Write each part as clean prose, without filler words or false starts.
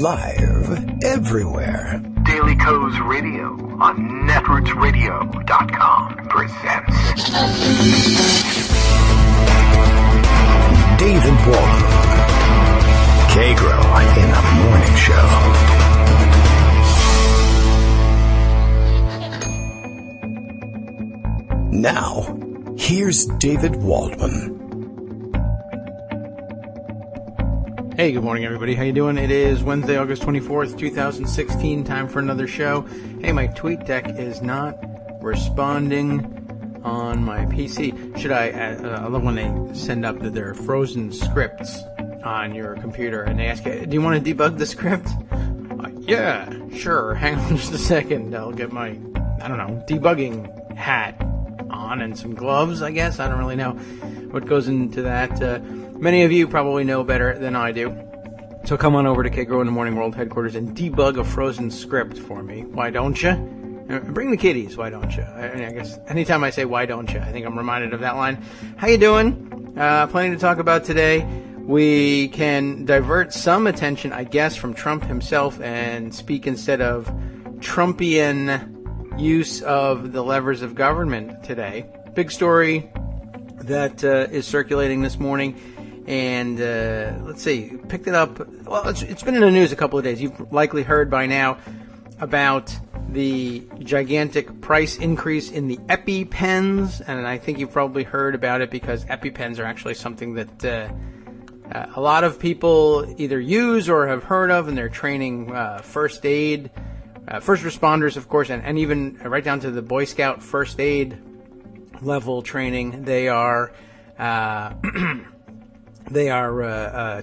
Live everywhere. Daily Co's Radio on netrootsradio.com presents David Walton. Kagro in the Morning Show. Now, here's David Waldman. Hey, good morning, everybody. How you doing? It is Wednesday, August 24th, 2016. Time for another show. Hey, my tweet deck is not responding on my PC. I love when they send up that there are frozen scripts on your computer, and they ask you, do you want to debug the script? Yeah, sure. Hang on just a second. I'll get my, debugging hat on and some gloves, I guess. I don't really know what goes into that. Many of you probably know better than I do. So come on over to Kagro in the Morning World headquarters and debug a frozen script for me. Why don't you? Bring the kiddies, why don't you? I guess anytime I say why don't you, I think I'm reminded of that line. How you doing? Plenty to talk about today. We can divert some attention, I guess, from Trump himself and speak instead of Trumpian use of the levers of government today. Big story that is circulating this morning. And let's see, picked it up. Well, it's been in the news a couple of days. You've likely heard by now about the gigantic price increase in the EpiPens, and I think you've probably heard about it because EpiPens are actually something that a lot of people either use or have heard of, and they're training first aid, first responders, of course, and even right down to the Boy Scout first aid level training. They are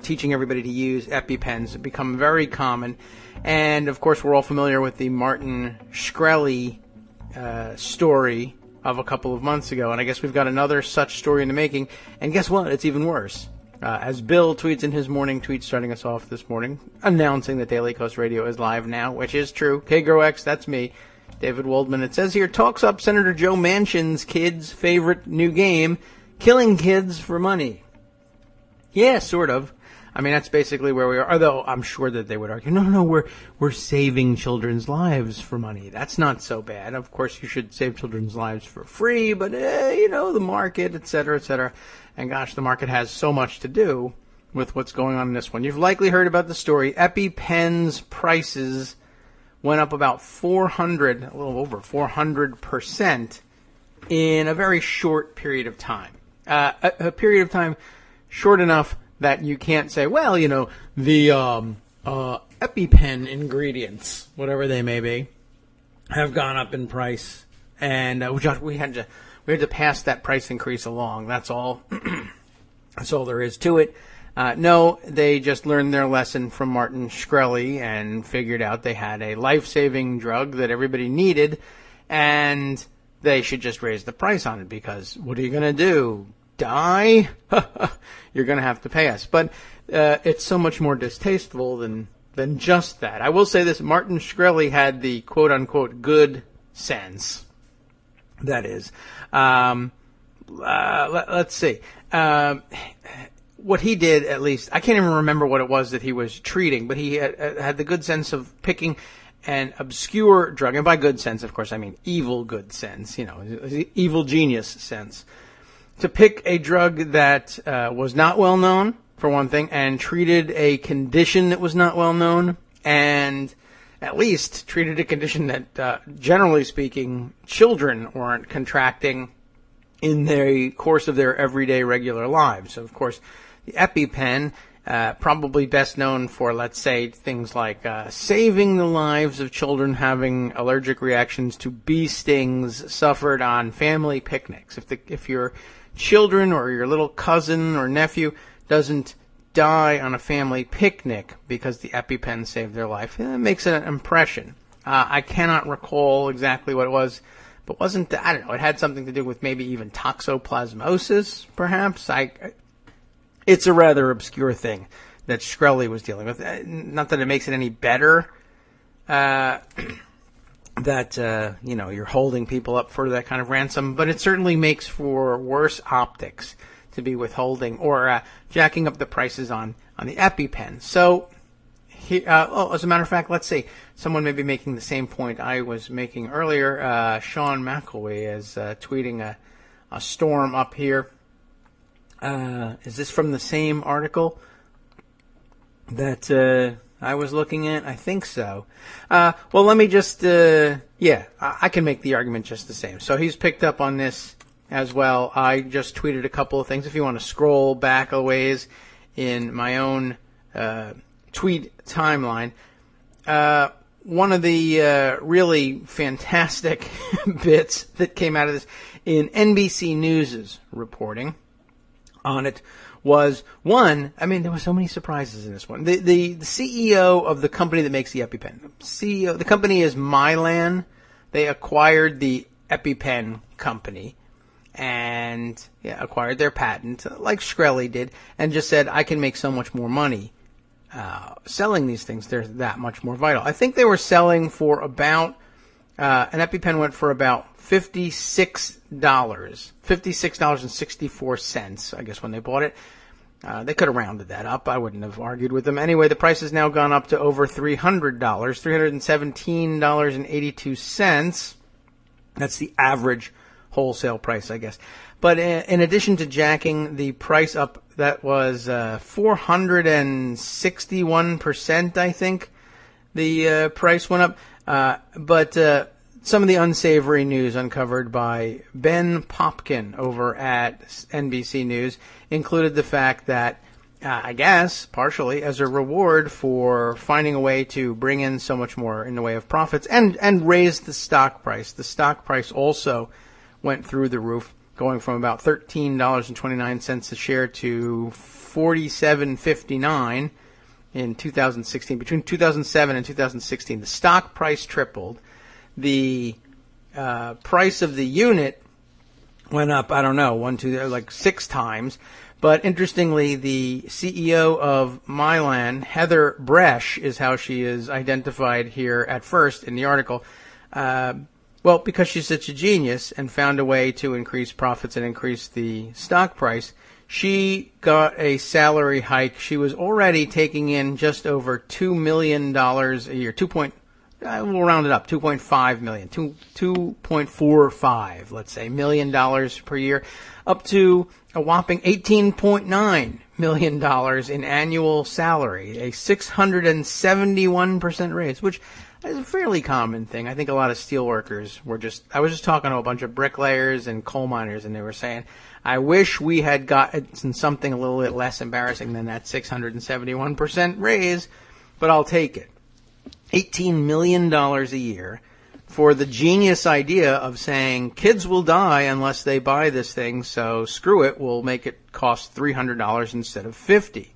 teaching everybody to use EpiPens. It's become very common. And, of course, we're all familiar with the Martin Shkreli story of a couple of months ago. And I guess we've got another such story in the making. And guess what? It's even worse. As Bill tweets in his morning tweet starting us off this morning, announcing that Daily Coast Radio is live now, which is true. KGroX, that's me, David Waldman. It says here, talks up Senator Joe Manchin's kids' favorite new game, killing kids for money. Yeah, sort of. I mean, that's basically where we are. Although I'm sure that they would argue, no, we're saving children's lives for money. That's not so bad. Of course, you should save children's lives for free, but the market, et cetera, et cetera. And gosh, the market has so much to do with what's going on in this one. You've likely heard about the story. EpiPen's prices went up about a little over 400% in a very short period of time. A period of time short enough that you can't say, well, the EpiPen ingredients, whatever they may be, have gone up in price, and we had to pass that price increase along. That's all. That's all there is to it. No, they just learned their lesson from Martin Shkreli and figured out they had a life-saving drug that everybody needed, and they should just raise the price on it because what are you going to do? Die? You're going to have to pay us. But it's so much more distasteful than just that. I will say this, Martin Shkreli had the quote-unquote good sense. That is. Let's see. What he did, at least, I can't even remember what it was that he was treating, but he had the good sense of picking an obscure drug. And by good sense, of course, I mean evil good sense, evil genius sense. To pick a drug that was not well known, for one thing, and treated a condition that was not well known, and at least treated a condition that, generally speaking, children weren't contracting in the course of their everyday regular lives. So, of course, the EpiPen, probably best known for, let's say, things like saving the lives of children having allergic reactions to bee stings suffered on family picnics. If your children or your little cousin or nephew doesn't die on a family picnic because the EpiPen saved their life, it makes an impression. I cannot recall exactly what it was, but I don't know, it had something to do with maybe even toxoplasmosis, perhaps. It's a rather obscure thing that Shkreli was dealing with. Not that it makes it any better that, you're holding people up for that kind of ransom, but it certainly makes for worse optics to be withholding or jacking up the prices on the EpiPen. So As a matter of fact, let's see. Someone may be making the same point I was making earlier. Sean McElwee is tweeting a storm up here. Is this from the same article that I was looking at? I think so. Well, let me just, I can make the argument just the same. So he's picked up on this as well. I just tweeted a couple of things. If you want to scroll back a ways in my own tweet timeline, one of the really fantastic bits that came out of this in NBC News' reporting on it was one. I mean, there were so many surprises in this one. The CEO of the company that makes the EpiPen, the company is Mylan. They acquired the EpiPen company and acquired their patent, like Shkreli did, and just said, I can make so much more money selling these things. They're that much more vital. I think they were selling for about, an EpiPen went for about $56.64, I guess, when they bought it. They could have rounded that up. I wouldn't have argued with them. Anyway, the price has now gone up to over $300, $317.82. That's the average wholesale price, I guess. But in addition to jacking the price up, that was 461%, I think, the price went up. But some of the unsavory news uncovered by Ben Popkin over at NBC News included the fact that, I guess, partially as a reward for finding a way to bring in so much more in the way of profits and raise the stock price. The stock price also went through the roof, going from about $13.29 a share to $47.59 in 2016. Between 2007 and 2016, the stock price tripled. The price of the unit went up, I don't know, like 6 times. But interestingly, the CEO of Mylan, Heather Bresch, is how she is identified here at first in the article. Well, because she's such a genius and found a way to increase profits and increase the stock price, she got a salary hike. She was already taking in just over $2 million a year. We'll round it up, $2.5 million, 2.45, let's say, $1 million per year, up to a whopping $18.9 million in annual salary, a 671% raise, which is a fairly common thing. I think a lot of steel workers I was just talking to a bunch of bricklayers and coal miners, and they were saying, I wish we had gotten something a little bit less embarrassing than that 671% raise, but I'll take it. $18 million a year for the genius idea of saying kids will die unless they buy this thing, so screw it, we'll make it cost $300 instead of $50.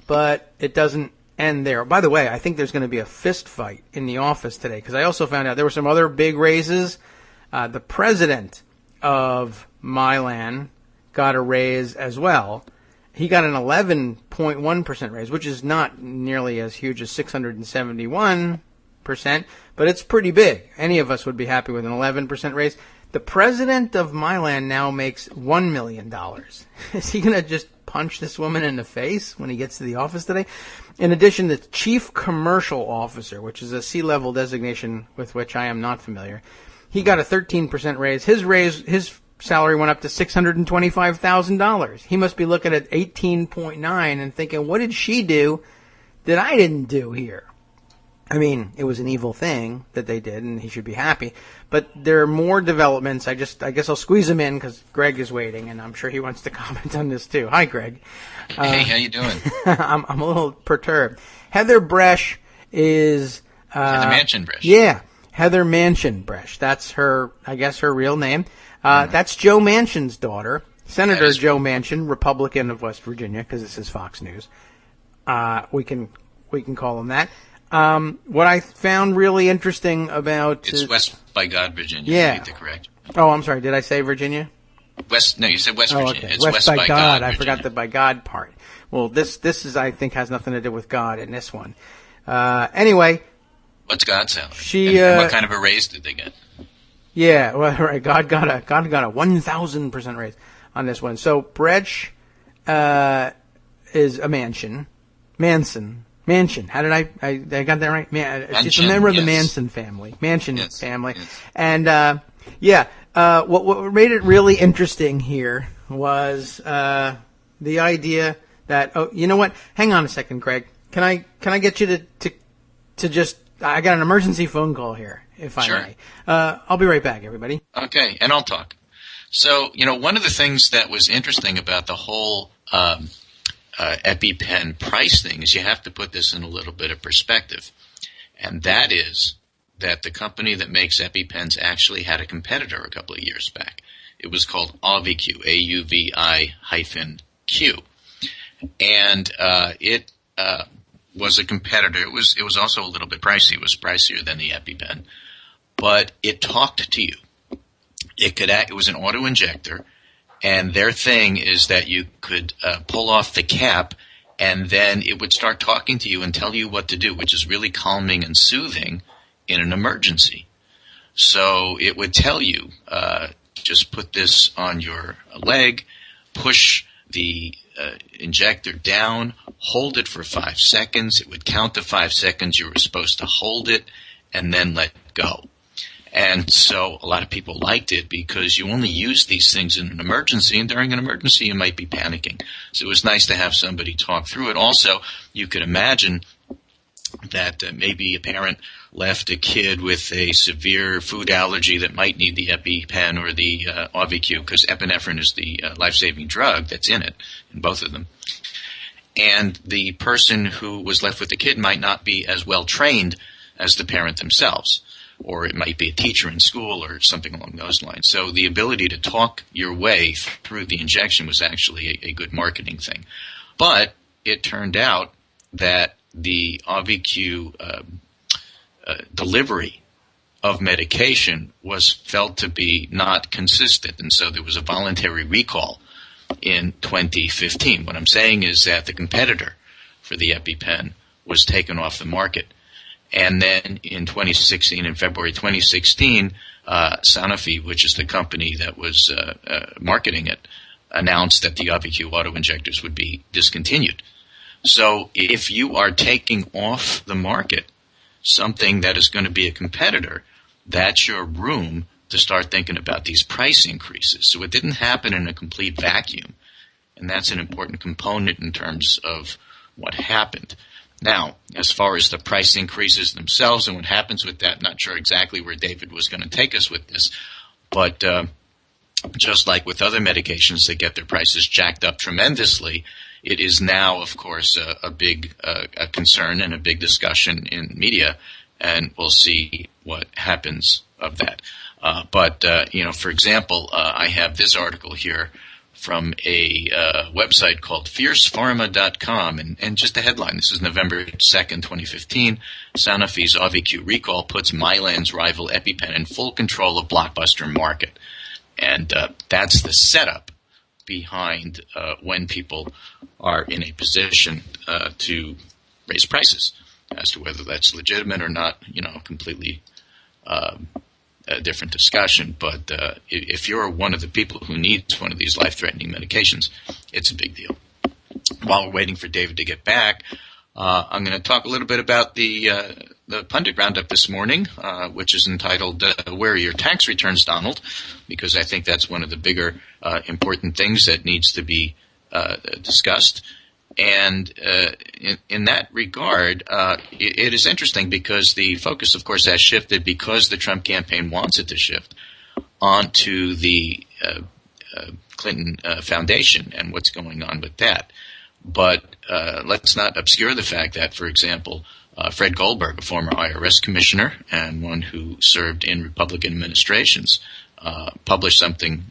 But it doesn't end there. By the way, I think there's going to be a fist fight in the office today, because I also found out there were some other big raises. The president of Mylan got a raise as well. He got an 11.1% raise, which is not nearly as huge as 671%, but it's pretty big. Any of us would be happy with an 11% raise. The president of Mylan now makes $1 million. Is he going to just punch this woman in the face when he gets to the office today? In addition, the chief commercial officer, which is a C-level designation with which I am not familiar, he got a 13% raise. His salary went up to $625,000. He must be looking at 18.9 and thinking, what did she do that I didn't do here? I mean, it was an evil thing that they did, and he should be happy. But there are more developments. I guess I'll squeeze him in because Greg is waiting, and I'm sure he wants to comment on this too. Hi, Greg. Hey, how you doing? I'm a little perturbed. Heather Bresch is Heather Mansion Bresch. Yeah, Heather Mansion Bresch. That's her, I guess, her real name. That's Joe Manchin's daughter, Senator Joe Manchin, Republican of West Virginia, because this is Fox News. We can call him that. What I found really interesting about it's West by God, Virginia. Yeah. To get that correct. Oh, I'm sorry. Did I say Virginia? No, you said West Virginia. Okay. It's West by God. I Virginia. forgot the by God part. Well, this is, I think, has nothing to do with God in this one. Anyway. What's God's salary? And what kind of a raise did they get? Yeah, well, right. God got a 1,000% raise on this one. So Bresch is a Manson, Mansion. How did I got that right? She's a member of the Manson family. Mansion family. Yes. And, what made it really interesting here was, the idea that, you know what? Hang on a second, Craig. Can I get you to just, I got an emergency phone call here, if I may. I'll be right back, everybody. Okay. And I'll talk. So, one of the things that was interesting about the whole, EpiPen price thing is you have to put this in a little bit of perspective. And that is that the company that makes EpiPens actually had a competitor a couple of years back. It was called AUVI-Q, AUVI-Q. And it was a competitor. It was also a little bit pricey. It was pricier than the EpiPen. But it talked to you. It was an auto-injector. And their thing is that you could pull off the cap, and then it would start talking to you and tell you what to do, which is really calming and soothing in an emergency. So it would tell you, just put this on your leg, push the injector down, hold it for 5 seconds. It would count to 5 seconds. You were supposed to hold it and then let go. And so a lot of people liked it because you only use these things in an emergency, and during an emergency you might be panicking. So it was nice to have somebody talk through it. Also, you could imagine that maybe a parent left a kid with a severe food allergy that might need the EpiPen or the AUVI-Q, because epinephrine is the life-saving drug that's in it, in both of them. And the person who was left with the kid might not be as well trained as the parent themselves. Or it might be a teacher in school or something along those lines. So the ability to talk your way through the injection was actually a good marketing thing. But it turned out that the AUVI-Q delivery of medication was felt to be not consistent, and so there was a voluntary recall in 2015. What I'm saying is that the competitor for the EpiPen was taken off the market. And then in 2016, in February 2016, Sanofi, which is the company that was marketing it, announced that the AUVI-Q auto-injectors would be discontinued. So if you are taking off the market something that is going to be a competitor, that's your room to start thinking about these price increases. So it didn't happen in a complete vacuum, and that's an important component in terms of what happened. Now, as far as the price increases themselves and what happens with that, not sure exactly where David was going to take us with this, but just like with other medications that get their prices jacked up tremendously, it is now, of course, a big concern and a big discussion in media, and we'll see what happens of that. But for example, I have this article here from a website called fiercepharma.com, and just a headline. This is November 2nd, 2015. Sanofi's AUVI-Q recall puts Mylan's rival EpiPen in full control of blockbuster market. And that's the setup behind when people are in a position to raise prices. As to whether that's legitimate or not, completely a different discussion, but if you're one of the people who needs one of these life-threatening medications, it's a big deal. While we're waiting for David to get back, I'm going to talk a little bit about the Pundit Roundup this morning, which is entitled Where Are Your Tax Returns, Donald? Because I think that's one of the bigger important things that needs to be discussed. And in that regard, it is interesting because the focus, of course, has shifted because the Trump campaign wants it to shift onto the Clinton Foundation and what's going on with that. But let's not obscure the fact that, for example, Fred Goldberg, a former IRS commissioner and one who served in Republican administrations, published something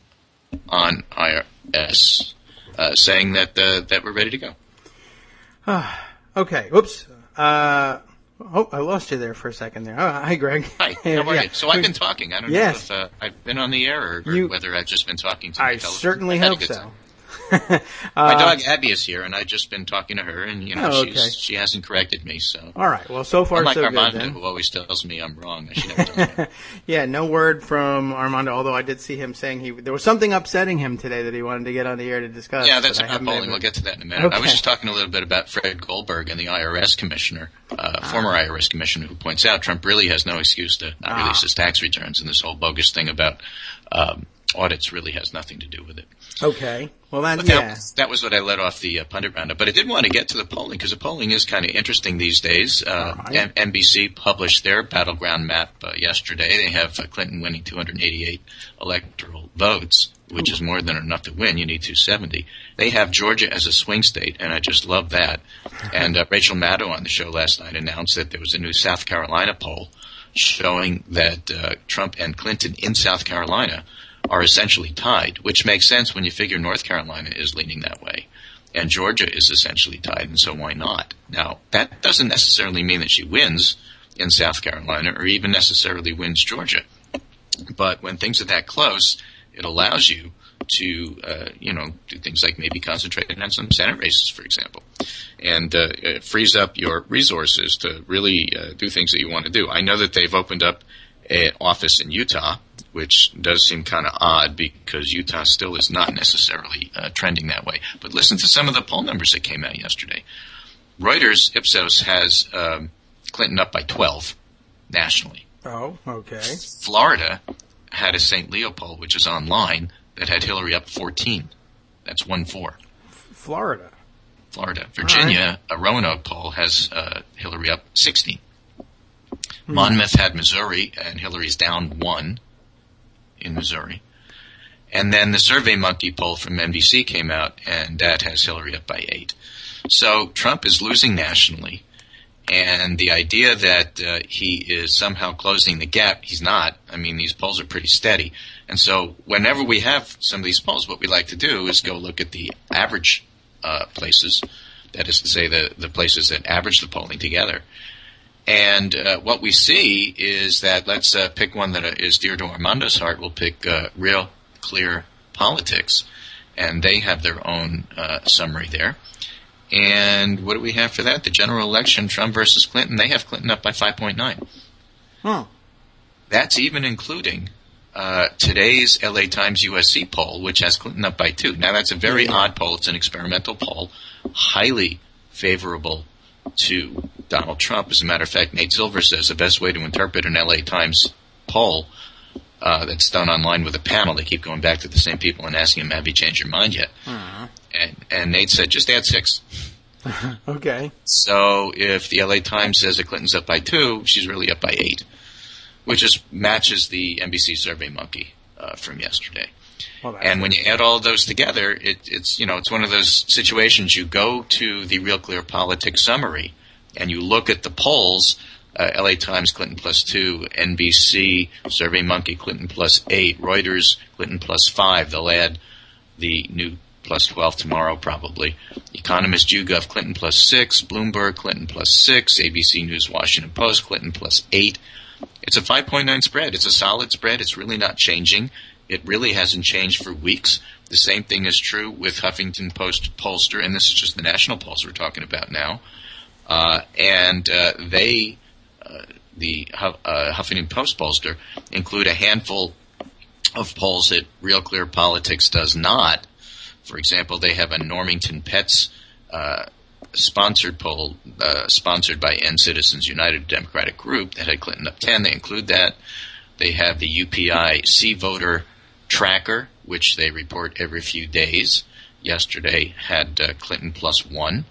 on IRS saying that we're ready to go. Okay. Whoops. I lost you there for a second there. Hi, Greg. Hi. How are you? So I've been talking. I don't know if I've been on the air or whether I've just been talking to you. I certainly hope so. My dog Abby is here, and I've just been talking to her, and okay. she hasn't corrected me. So all right, well, so far unlike so Armando, good then. who always tells me I'm wrong. She never tells me. Yeah, no word from Armando. Although I did see him saying there was something upsetting him today that he wanted to get on the air to discuss. Yeah, that's about polling. We'll get to that in a minute. Okay. I was just talking a little bit about Fred Goldberg and the IRS commissioner, former IRS commissioner, who points out Trump really has no excuse to not release his tax returns, and this whole bogus thing about audits really has nothing to do with it. Okay. Well, that was what I led off the pundit roundup. But I did want to get to the polling because the polling is kind of interesting these days. Right. NBC published their battleground map yesterday. They have Clinton winning 288 electoral votes, which is more than enough to win. You need 270. They have Georgia as a swing state, and I just love that. And Rachel Maddow on the show last night announced that there was a new South Carolina poll showing that Trump and Clinton in South Carolina are essentially tied, which makes sense when you figure North Carolina is leaning that way. And Georgia is essentially tied, and so why not? Now, that doesn't necessarily mean that she wins in South Carolina or even necessarily wins Georgia. But when things are that close, it allows you to, do things like maybe concentrate on some Senate races, for example. And it frees up your resources to really do things that you want to do. I know that they've opened up an office in Utah, which does seem kind of odd because Utah still is not necessarily trending that way. But listen to some of the poll numbers that came out yesterday. Reuters Ipsos has Clinton up by 12 nationally. Oh, okay. Florida had a St. Leo poll, which is online, that had Hillary up 14. That's 1-4. Florida. Virginia, a Roanoke poll, has Hillary up 16. Monmouth had Missouri, and Hillary's down 1 in Missouri. And then the SurveyMonkey poll from NBC came out, and that has Hillary up by 8. So Trump is losing nationally, and the idea that he is somehow closing the gap, he's not. I mean, these polls are pretty steady. And so whenever we have some of these polls, what we like to do is go look at the average places, that is to say the places that average the polling together. And what we see is that, let's pick one that is dear to Armando's heart. We'll pick Real Clear Politics, and they have their own summary there. And what do we have for that? The general election, Trump versus Clinton, they have Clinton up by 5.9. Huh. That's even including today's LA Times USC poll, which has Clinton up by 2. Now, that's a very odd poll. It's an experimental poll, highly favorable to Donald Trump. As a matter of fact, Nate Silver says the best way to interpret an LA Times poll that's done online with a panel, they keep going back to the same people and asking them, have you changed your mind yet? And Nate said, just add 6. Okay. So if the LA Times says that Clinton's up by 2, she's really up by 8, which just matches the NBC SurveyMonkey from yesterday. Well, and when you add all of those together, it's one of those situations. You go to the Real Clear Politics summary and you look at the polls. LA Times, Clinton plus 2, NBC, SurveyMonkey, Clinton plus 8, Reuters, Clinton plus 5. They'll add the new plus 12 tomorrow probably. Economist YouGov, Clinton plus 6, Bloomberg, Clinton plus 6, ABC News, Washington Post, Clinton plus 8. It's a 5.9 spread. It's a solid spread. It's really not changing. It really hasn't changed for weeks. The same thing is true with Huffington Post pollster, and this is just the national polls we're talking about now. The Huffington Post pollster include a handful of polls that Real Clear Politics does not. For example, they have a Normington Pets sponsored poll sponsored by End Citizens United Democratic Group that had Clinton up 10. They include that. They have the UPI See Voter Tracker, which they report every few days. Yesterday had Clinton plus 1.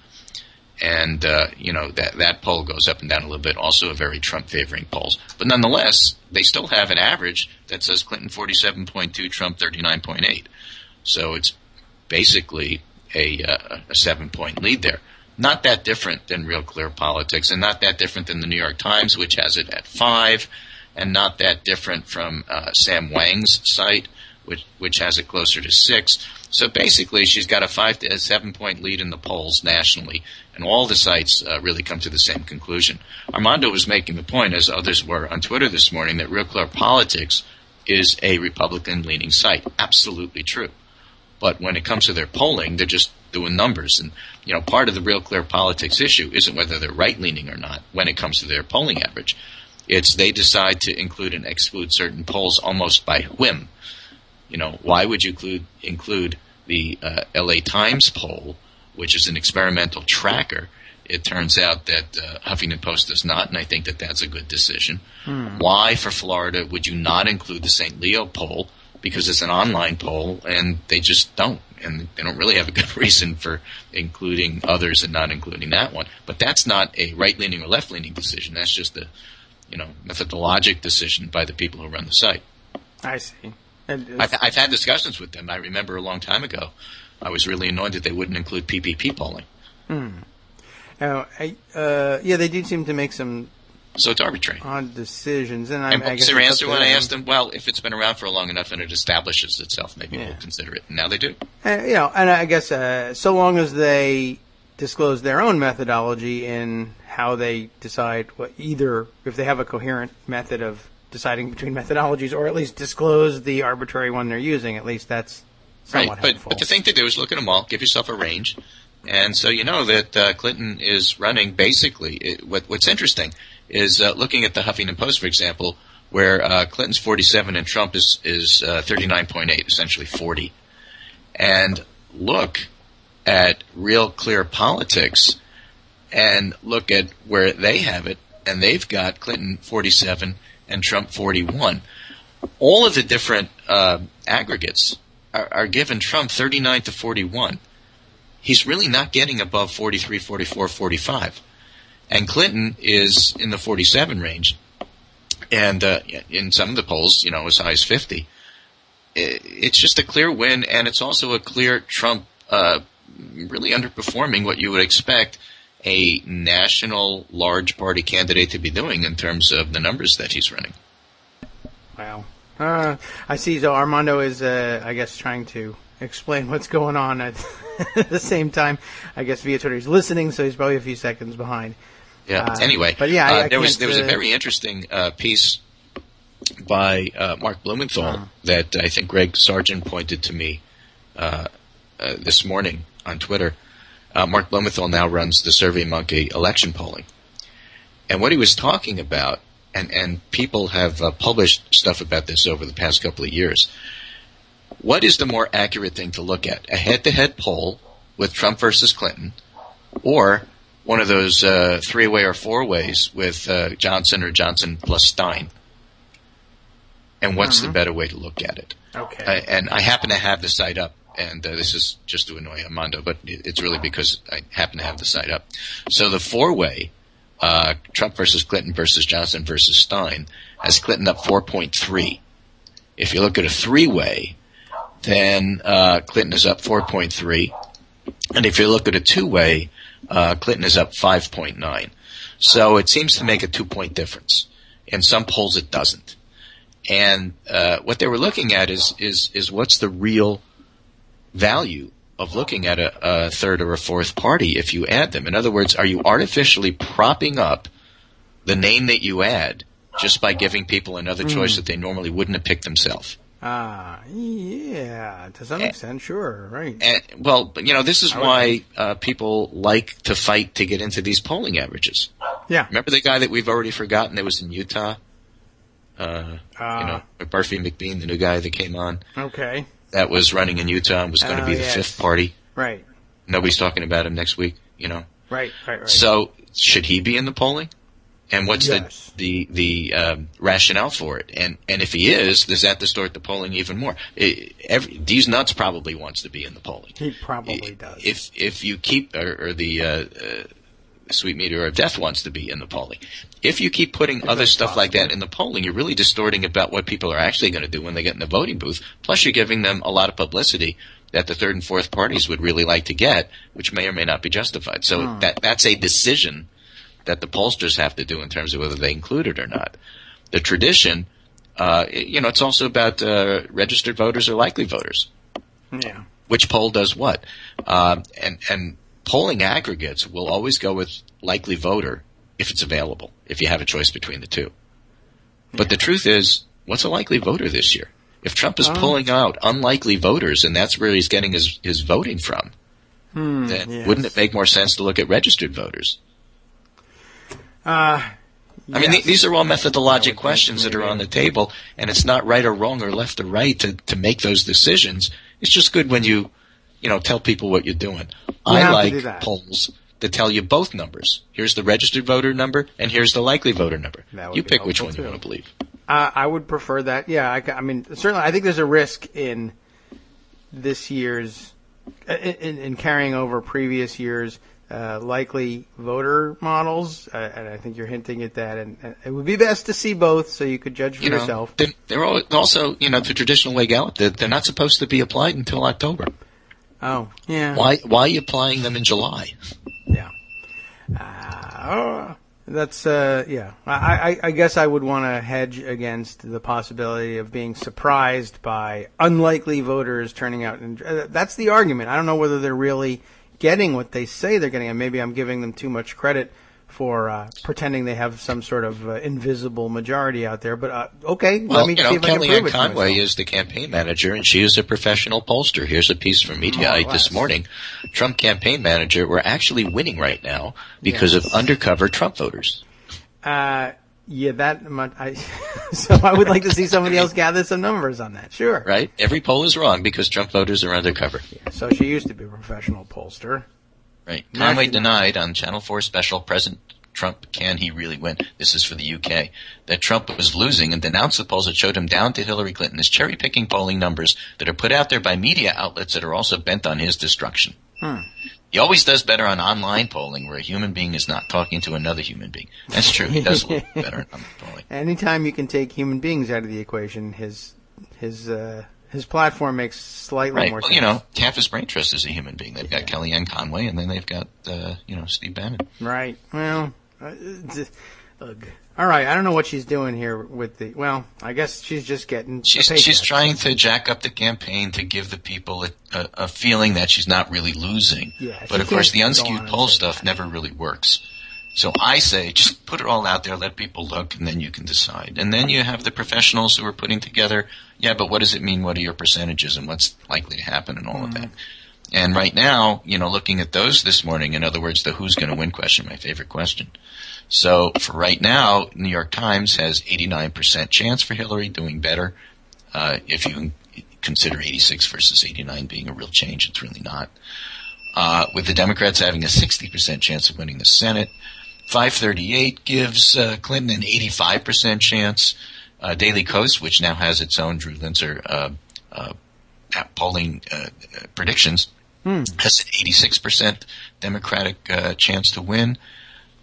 And, that poll goes up and down a little bit, also a very Trump-favoring polls. But nonetheless, they still have an average that says Clinton 47.2, Trump 39.8. So it's basically a 7-point lead there. Not that different than Real Clear Politics, and not that different than the New York Times, which has it at 5, and not that different from Sam Wang's site, which has it closer to 6. So basically, she's got a 5 to 7-point lead in the polls nationally, and all the sites really come to the same conclusion. Armando was making the point, as others were on Twitter this morning, that Real Clear Politics is a Republican-leaning site. Absolutely true. But when it comes to their polling, they're just doing numbers. And, part of the Real Clear Politics issue isn't whether they're right-leaning or not when it comes to their polling average. It's they decide to include and exclude certain polls almost by whim. Why would you include the LA Times poll, which is an experimental tracker? It turns out that Huffington Post does not, and I think that that's a good decision. Why, for Florida, would you not include the St. Leo poll? Because it's an online poll, and they just don't. And they don't really have a good reason for including others and not including that one. But that's not a right-leaning or left-leaning decision. That's just a methodologic decision by the people who run the site. I see. I've had discussions with them. I remember a long time ago, I was really annoyed that they wouldn't include PPP polling. They do seem to make some So it's arbitrary. odd decisions. And what I was guess their it's answer up when to I them. asked them? Well, if it's been around for long enough and it establishes itself, maybe we'll consider it. And now they do. And I guess so long as they disclose their own methodology in how they decide either if they have a coherent method of deciding between methodologies, or at least disclose the arbitrary one they're using. At least that's somewhat helpful. But the thing to do is look at them all, give yourself a range, and so you know that Clinton is running basically. What's interesting is looking at the Huffington Post, for example, where Clinton's 47 and Trump is 39.8, essentially 40, and look at Real Clear Politics and look at where they have it, and they've got Clinton 47 and Trump 41. All of the different aggregates are giving Trump 39 to 41. He's really not getting above 43, 44, 45. And Clinton is in the 47 range. And in some of the polls, as high as 50. It's just a clear win, and it's also a clear Trump really underperforming what you would expect a national large party candidate to be doing in terms of the numbers that he's running. Wow. I see. So Armando is, I guess, trying to explain what's going on at the same time. I guess via Twitter he's listening, so he's probably a few seconds behind. Yeah. Anyway, but yeah, there was a very interesting piece by Mark Blumenthal that I think Greg Sargent pointed to me this morning on Twitter. Mark Blumenthal now runs the SurveyMonkey election polling. And what he was talking about, and people have published stuff about this over the past couple of years, what is the more accurate thing to look at? A head-to-head poll with Trump versus Clinton, or one of those three-way or four-ways with Johnson or Johnson plus Stein? And what's the better way to look at it? Okay. And I happen to have the site up. And this is just to annoy Armando, but it's really because I happen to have the site up. So the four-way, Trump versus Clinton versus Johnson versus Stein, has Clinton up 4.3. If you look at a three-way, then Clinton is up 4.3. And if you look at a two-way, Clinton is up 5.9. So it seems to make a 2-point difference. In some polls it doesn't. And what they were looking at is what's the real value of looking at a third or a fourth party if you add them. In other words, are you artificially propping up the name that you add just by giving people another choice that they normally wouldn't have picked themselves? Yeah, to some extent, sure, right. Well, this is why people like to fight to get into these polling averages. Yeah. Remember the guy that we've already forgotten that was in Utah? Murphy McBean, the new guy that came on. Okay. That was running in Utah and was going to be the fifth party. Right. Nobody's talking about him next week, Right. So should he be in the polling? And what's the rationale for it? And if he is, does that distort the polling even more? These nuts probably wants to be in the polling. He probably does. If you keep, or the sweet meteor of death wants to be in the polling. If you keep putting other stuff like that in the polling, you're really distorting about what people are actually going to do when they get in the voting booth. Plus, you're giving them a lot of publicity that the third and fourth parties would really like to get, which may or may not be justified. So that's a decision that the pollsters have to do in terms of whether they include it or not. The tradition, it's also about registered voters or likely voters. Yeah. Which poll does what? And polling aggregates will always go with likely voter if it's available, if you have a choice between the two. But the truth is, what's a likely voter this year? If Trump is pulling out unlikely voters, and that's where he's getting his voting from, then wouldn't it make more sense to look at registered voters? I mean, these are all methodologic questions that are on the table, and it's not right or wrong or left or right to make those decisions. It's just good when you tell people what you're doing. I like polls that tell you both numbers. Here's the registered voter number, and here's the likely voter number. You pick which one you want to believe. I would prefer that. Yeah, I mean, certainly, I think there's a risk in this year's, in carrying over previous years' likely voter models, and I think you're hinting at that. And it would be best to see both, so you could judge for yourself. They're also, the traditional legality. They're not supposed to be applied until October. Oh, yeah. Why are you applying them in July? Yeah. That's yeah. I guess I would want to hedge against the possibility of being surprised by unlikely voters turning out. And that's the argument. I don't know whether they're really getting what they say they're getting, and maybe I'm giving them too much credit for pretending they have some sort of invisible majority out there. But okay, well, let me see if I can prove it to myself. Kellyanne Conway is the campaign manager, and she is a professional pollster. Here's a piece from Mediaite this morning. Trump campaign manager, we're actually winning right now because of undercover Trump voters. Yeah, that much. So I would like to see somebody else gather some numbers on that. Sure. Right? Every poll is wrong because Trump voters are undercover. Yeah, so she used to be a professional pollster. Right. Conway denied on Channel 4 special, President Trump, can he really win? This is for the UK. That Trump was losing and denounced the polls that showed him down to Hillary Clinton as cherry-picking polling numbers that are put out there by media outlets that are also bent on his destruction. He always does better on online polling where a human being is not talking to another human being. That's true. He does look better on polling. Anytime you can take human beings out of the equation, his platform makes slightly more sense. Well, half his brain trust is a human being. They've got Kellyanne Conway, and then they've got, Steve Bannon. Right. Well, ugh. All right. I don't know what she's doing here with the. Well, I guess she's just getting. She's trying to jack up the campaign to give the people a feeling that she's not really losing. Yeah, but of course, the unskewed poll stuff never really works. So I say, just put it all out there, let people look, and then you can decide. And then you have the professionals who are putting together, but what does it mean? What are your percentages and what's likely to happen and all of that? And right now, looking at those this morning, in other words, the who's going to win question, my favorite question. So for right now, New York Times has 89% chance for Hillary doing better. If you consider 86 versus 89 being a real change, it's really not. With the Democrats having a 60% chance of winning the Senate. 538 gives Clinton an 85% chance. Daily Kos, which now has its own Drew Linzer polling predictions, has an 86% Democratic chance to win.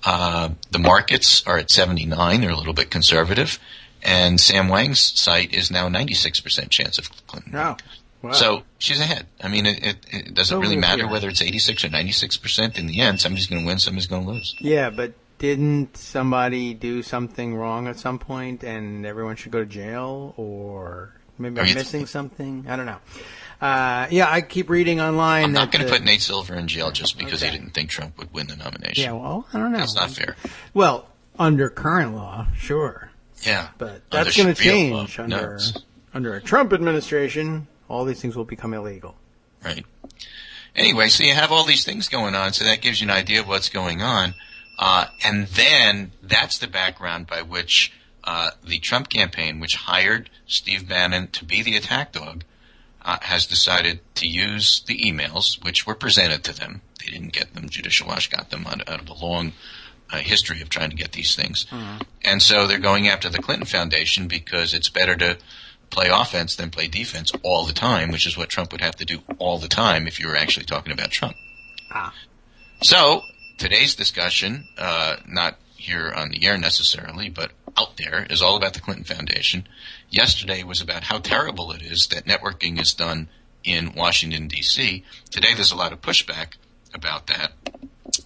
The markets are at 79. They're a little bit conservative. And Sam Wang's site is now 96% chance of Clinton. Oh, wow. So she's ahead. I mean, it doesn't really matter whether it's 86 or 96%. In the end, somebody's going to win, somebody's going to lose. Yeah, but didn't somebody do something wrong at some point and everyone should go to jail? Or maybe I'm missing something? I don't know. I keep reading online. I'm not going to put Nate Silver in jail just because he didn't think Trump would win the nomination. Yeah, well, I don't know. That's not fair. Well, under current law, sure. Yeah. But that's going to change under a Trump administration. All these things will become illegal. Right. Anyway, so you have all these things going on, so that gives you an idea of what's going on. And then that's the background by which the Trump campaign, which hired Steve Bannon to be the attack dog, has decided to use the emails, which were presented to them. They didn't get them. Judicial Watch got them out of a long history of trying to get these things. And so they're going after the Clinton Foundation because it's better to play offense than play defense all the time, which is what Trump would have to do all the time if you were actually talking about Trump. So today's discussion, not here on the air necessarily, but out there, is all about the Clinton Foundation. Yesterday was about how terrible it is that networking is done in Washington, D.C. Today there's a lot of pushback about that,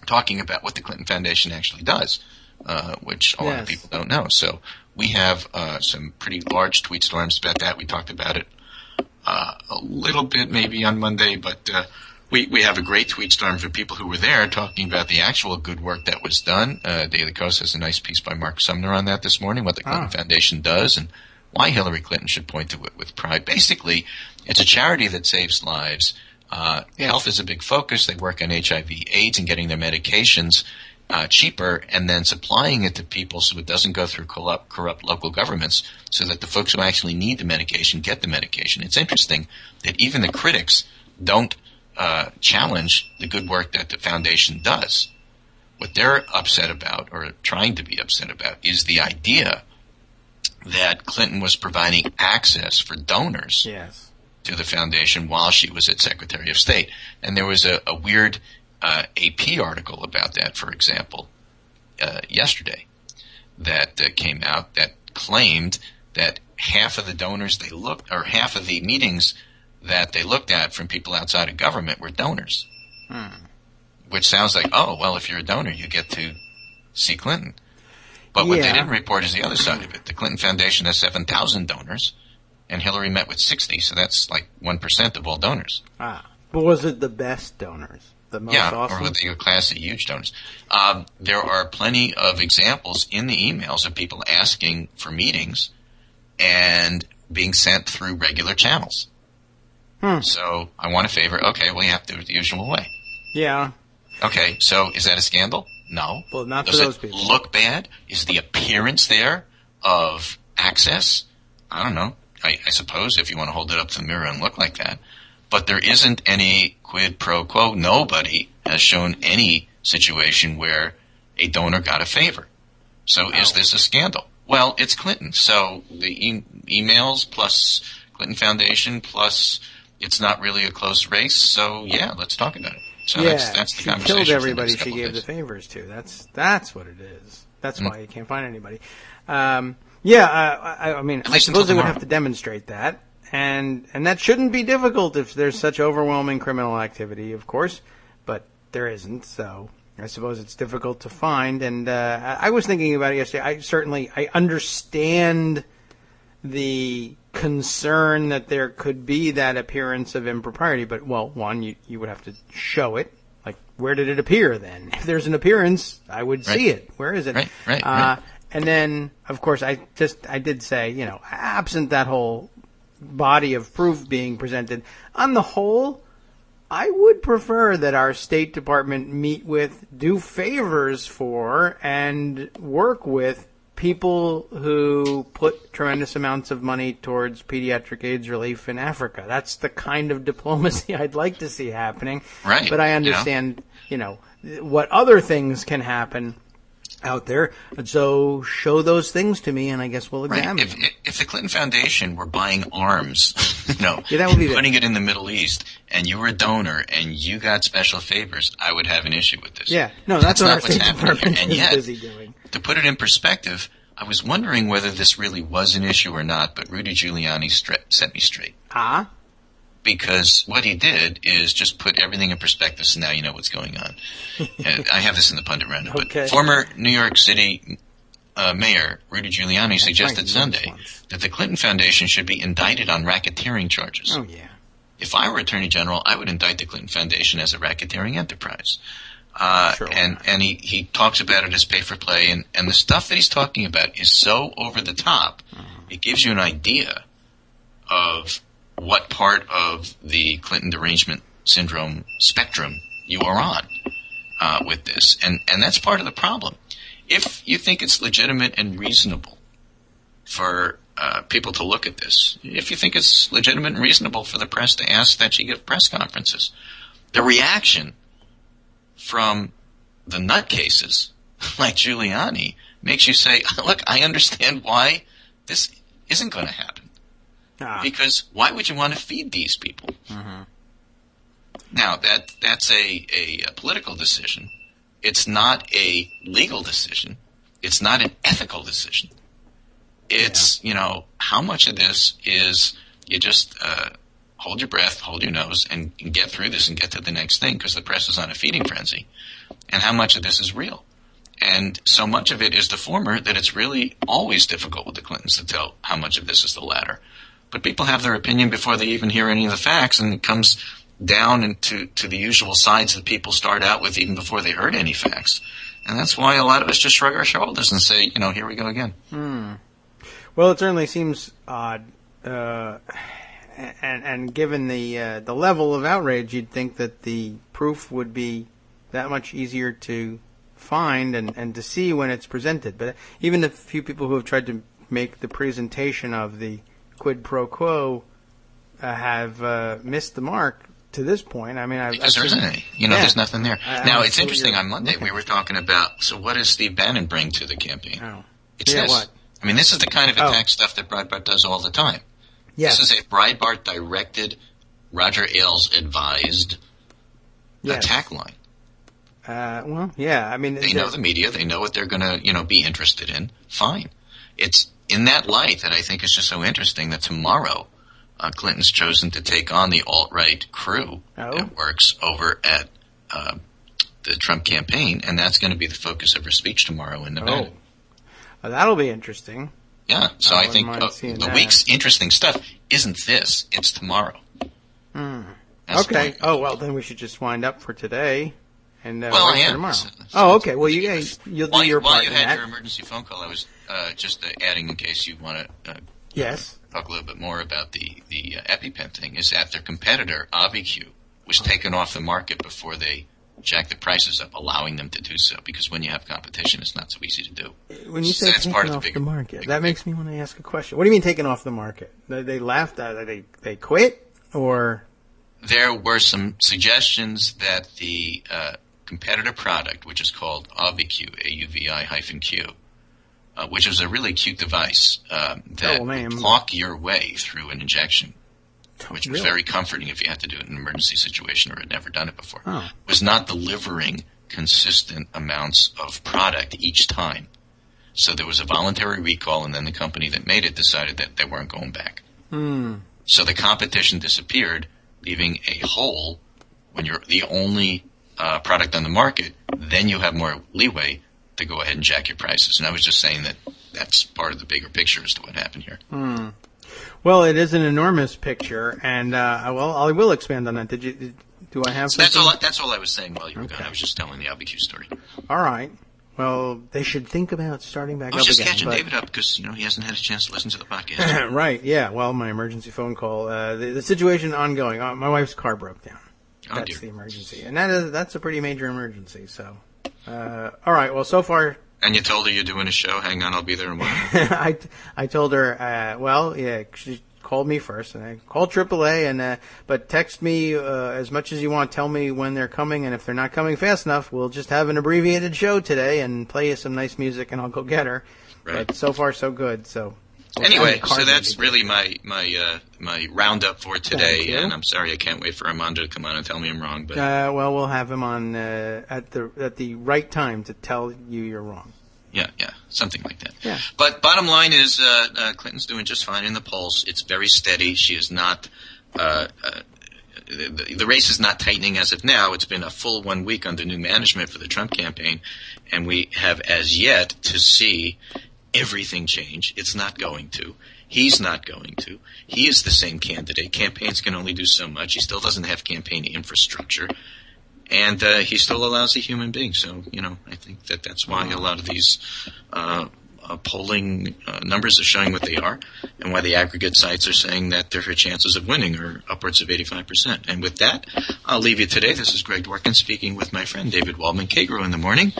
talking about what the Clinton Foundation actually does, which a lot of people don't know. So we have some pretty large tweet storms about that. We talked about it a little bit maybe on Monday, but we have a great tweet storm for people who were there talking about the actual good work that was done. Daily Kos has a nice piece by Mark Sumner on that this morning, what the Clinton Foundation does and why Hillary Clinton should point to it with pride. Basically, it's a charity that saves lives. Health is a big focus. They work on HIV/AIDS and getting their medications cheaper, and then supplying it to people so it doesn't go through corrupt local governments, so that the folks who actually need the medication get the medication. It's interesting that even the critics don't challenge the good work that the foundation does. What they're upset about, or trying to be upset about, is the idea that Clinton was providing access for donors to the foundation while she was at Secretary of State. And there was a weird AP article about that, for example, yesterday, that came out that claimed that half of the donors half of the meetings that they looked at from people outside of government were donors. Which sounds like, oh, well, if you're a donor, you get to see Clinton. But what they didn't report is the other side of it. The Clinton Foundation has 7,000 donors, and Hillary met with 60, so that's like 1% of all donors. But was it the best donors? The most awesome? Or the class of huge donors. There are plenty of examples in the emails of people asking for meetings and being sent through regular channels. So I want a favor. Okay, well, you have to do it the usual way. Yeah. Okay, so is that a scandal? No. Well, not for Does those it people. look bad? Is the appearance there of access? I don't know. I suppose if you want to hold it up to the mirror and look like that. But there isn't any quid pro quo. Nobody has shown any situation where a donor got a favor. So is this a scandal? Well, it's Clinton. So the emails plus Clinton Foundation plus it's not really a close race. So, yeah, let's talk about it. So that's the she conversation. Killed everybody she gave the favors to. That's what it is. That's why you can't find anybody. I mean, I suppose they would have to demonstrate that, and that shouldn't be difficult if there's such overwhelming criminal activity, of course, but there isn't. So I suppose it's difficult to find. And I was thinking about it yesterday. I understand the concern that there could be that appearance of impropriety, but, well, one, you would have to show it. Like, where did it appear then? If there's an appearance, I would see it. Where is it? Right. And then, of course, I did say, absent that whole body of proof being presented, on the whole, I would prefer that our State Department do favors for, and work with people who put tremendous amounts of money towards pediatric AIDS relief in Africa. That's the kind of diplomacy I'd like to see happening. Right. But I understand, what other things can happen out there. So show those things to me, and I guess we'll examine them. If the Clinton Foundation were buying arms, that would be putting it in the Middle East, and you were a donor and you got special favors, I would have an issue with this. Yeah, no, that's what our what's State happening Department here. And is yet, busy doing. To put it in perspective, I was wondering whether this really was an issue or not, but Rudy Giuliani set me straight. Because what he did is just put everything in perspective, so now you know what's going on. I have this in the pundit roundup. Okay. But former New York City Mayor Rudy Giuliani suggested Sunday that the Clinton Foundation should be indicted on racketeering charges. Oh, yeah. If I were Attorney General, I would indict the Clinton Foundation as a racketeering enterprise. Sure. And he talks about it as pay for play, and the stuff that he's talking about is so over the top, it gives you an idea of what part of the Clinton derangement syndrome spectrum you are on with this. And that's part of the problem. If you think it's legitimate and reasonable for people to look at this, if you think it's legitimate and reasonable for the press to ask that you give press conferences, the reaction from the nutcases like Giuliani makes you say, look, I understand why this isn't going to happen. Because why would you want to feed these people? Now, that's a political decision. It's not a legal decision. It's not an ethical decision. It's, how much of this is you just hold your breath, hold your nose, and get through this and get to the next thing because the press is on a feeding frenzy, and how much of this is real. And so much of it is the former that it's really always difficult with the Clintons to tell how much of this is the latter. But people have their opinion before they even hear any of the facts, and it comes down into the usual sides that people start out with even before they heard any facts. And that's why a lot of us just shrug our shoulders and say, here we go again. Well, it certainly seems odd, and given the level of outrage, you'd think that the proof would be that much easier to find and to see when it's presented. But even the few people who have tried to make the presentation of the quid pro quo have missed the mark to this point. I mean, because there isn't any. There's nothing there. Now, it's interesting. On Monday, we were talking about, so what does Steve Bannon bring to the campaign? Oh. It's yeah, this. What? I mean, this is the kind of attack stuff that Breitbart does all the time. Yes. This is a Breitbart-directed, Roger Ailes advised attack line. Well, yeah. I mean, they know the media. They know what they're going to, be interested in. Fine. It's in that light that I think it's just so interesting that tomorrow Clinton's chosen to take on the alt-right crew that works over at the Trump campaign, and that's going to be the focus of her speech tomorrow in Nevada. Well, that'll be interesting. Yeah, so I think the week's interesting stuff isn't this; it's tomorrow. Okay. Oh well, then we should just wind up for today, and wait for tomorrow. Okay. Well, you'll do your part. While you had your emergency phone call, I was just adding, in case you want to talk a little bit more about the EpiPen thing. Is that their competitor AviQ was taken off the market before they jack the prices up, allowing them to do so, because when you have competition, it's not so easy to do. When you say taken off the market, that makes me want to ask a question. What do you mean taken off the market? They left? They quit? Or there were some suggestions that the competitor product, which is called AviQ, AUVI-Q, which was a really cute device that would clock your way through an injection, which was very comforting if you had to do it in an emergency situation or had never done it before, was not delivering consistent amounts of product each time. So there was a voluntary recall, and then the company that made it decided that they weren't going back. So the competition disappeared, leaving a hole when you're the only product on the market. Then you have more leeway to go ahead and jack your prices. And I was just saying that that's part of the bigger picture as to what happened here. Well, it is an enormous picture, and I will expand on that. Do I have? So that's all I was saying while you were gone. I was just telling the AviQ story. All right. Well, they should think about starting back up again. I was just catching David up because he hasn't had a chance to listen to the podcast. Right. Yeah. Well, my emergency phone call. The situation ongoing. My wife's car broke down. That's the emergency, and that's a pretty major emergency. So, all right. Well, so far. And you told her you're doing a show. Hang on, I'll be there in a while. I told her. She called me first, and I called AAA. But text me as much as you want. Tell me when they're coming, and if they're not coming fast enough, we'll just have an abbreviated show today and play you some nice music, and I'll go get her. Right. But so far, so good. So. Anyway, so that's really my roundup for today, and I'm sorry I can't wait for Armando to come on and tell me I'm wrong. But well, we'll have him on at the right time to tell you you're wrong. Yeah, something like that. Yeah. But bottom line is Clinton's doing just fine in the polls. It's very steady. She is not the race is not tightening as of now. It's been a full 1 week under new management for the Trump campaign, and we have as yet to see everything change. It's not going to. He's not going to. He is the same candidate. Campaigns can only do so much. He still doesn't have campaign infrastructure. And he's still a lousy human being. So, I think that's why a lot of these polling numbers are showing what they are, and why the aggregate sites are saying that their chances of winning are upwards of 85%. And with that, I'll leave you today. This is Greg Dworkin speaking with my friend David Waldman, Kagro in the morning.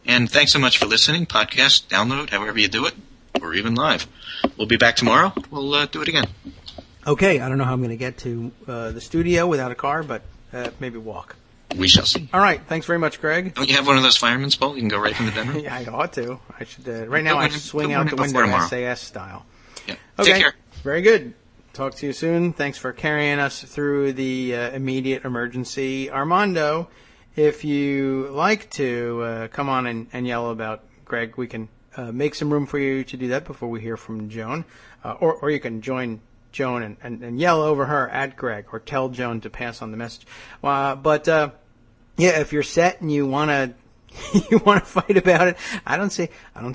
And thanks so much for listening. Podcast, download, however you do it, or even live. We'll be back tomorrow. We'll do it again. Okay. I don't know how I'm going to get to the studio without a car, but maybe walk. We shall see. All right. Thanks very much, Greg. Don't you have one of those fireman's poles? You can go right from the bedroom? Yeah, I ought to. I should. Right now, I swing out the window SAS style. Yeah. Okay. Take care. Very good. Talk to you soon. Thanks for carrying us through the immediate emergency. Armando, if you like to come on and yell about Greg, we can make some room for you to do that before we hear from Joan. Or you can join Joan and yell over her at Greg, or tell Joan to pass on the message. If you're set and you want to fight about it, I don't see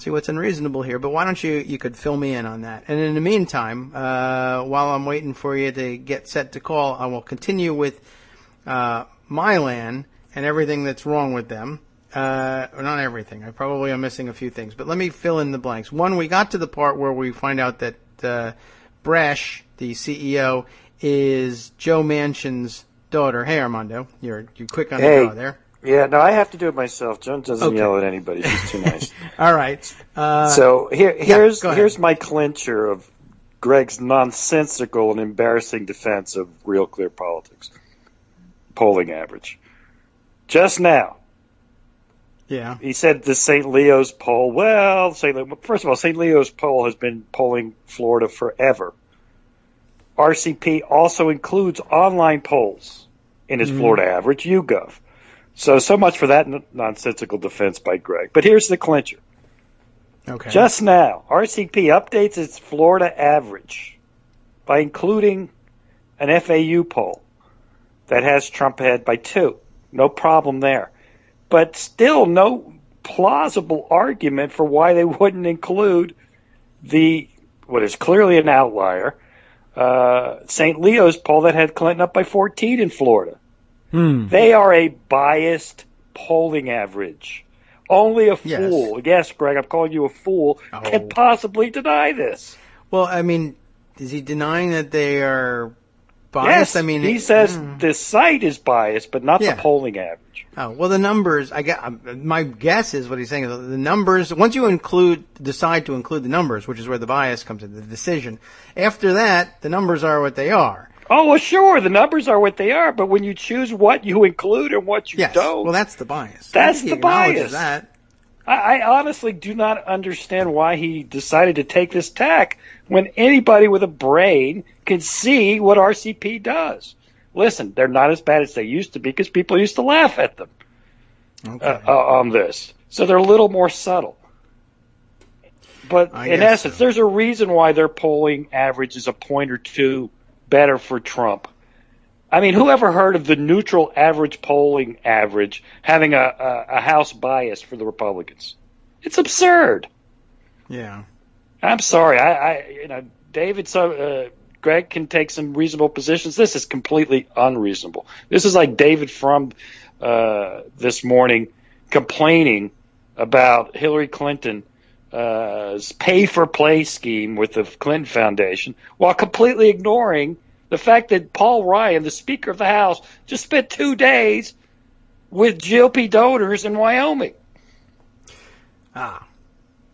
what's unreasonable here. But why don't you could fill me in on that? And in the meantime, while I'm waiting for you to get set to call, I will continue with Mylan and everything that's wrong with them. Not everything. I probably am missing a few things, but let me fill in the blanks. One, we got to the part where we find out that Bresh, the CEO, is Joe Manchin's daughter. Hey, Armando, you're quick on the draw there. Yeah, no, I have to do it myself. Joan doesn't yell at anybody. She's too nice. All right. So here's my clincher of Greg's nonsensical and embarrassing defense of Real Clear Politics. Polling average. Just now. Yeah. He said the St. Leo's poll. Well, first of all, St. Leo's poll has been polling Florida forever. RCP also includes online polls in his Florida average, YouGov. So much for that nonsensical defense by Greg. But here's the clincher. Okay. Just now, RCP updates its Florida average by including an FAU poll that has Trump ahead by 2. No problem there. But still no plausible argument for why they wouldn't include what is clearly an outlier, St. Leo's poll that had Clinton up by 14 in Florida. They are a biased polling average. Only a fool, yes, Greg, I'm calling you a fool, can possibly deny this. Well, I mean, is he denying that they are biased? Yes, I mean, he says the site is biased, but not the polling average. Oh, well, the numbers, my guess is what he's saying is the numbers, once you decide to include the numbers, which is where the bias comes in, the decision, after that, the numbers are what they are. Oh, well, sure, the numbers are what they are, but when you choose what you include and what you don't. Well, that's the bias. That's the bias. That. I honestly do not understand why he decided to take this tack when anybody with a brain can see what RCP does. Listen, they're not as bad as they used to be because people used to laugh at them on this. So they're a little more subtle. But in essence, there's a reason why their polling average is a point or two better for Trump. I mean, who ever heard of the neutral average polling average having a House bias for the Republicans? It's absurd. Yeah. I'm sorry. David, Greg can take some reasonable positions. This is completely unreasonable. This is like David Frum this morning complaining about Hillary Clinton's pay-for-play scheme with the Clinton Foundation while completely ignoring the fact that Paul Ryan, the Speaker of the House, just spent 2 days with GOP donors in Wyoming.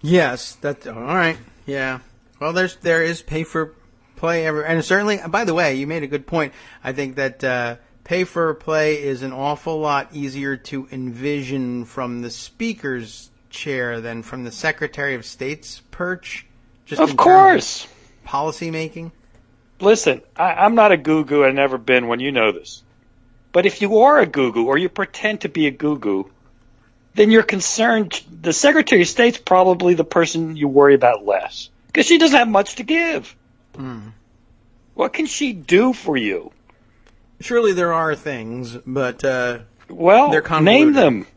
Yes, that's all right. Yeah. Well, there is pay for play and certainly, by the way, you made a good point. I think that pay for play is an awful lot easier to envision from the Speaker's chair than from the Secretary of State's perch. Just of course. Policy making. Listen, I'm not a goo-goo. I've never been one. You know this. But if you are a goo-goo or you pretend to be a goo-goo, then you're concerned. The Secretary of State's probably the person you worry about less because she doesn't have much to give. What can she do for you? Surely there are things, but well, they're convoluted. Name them.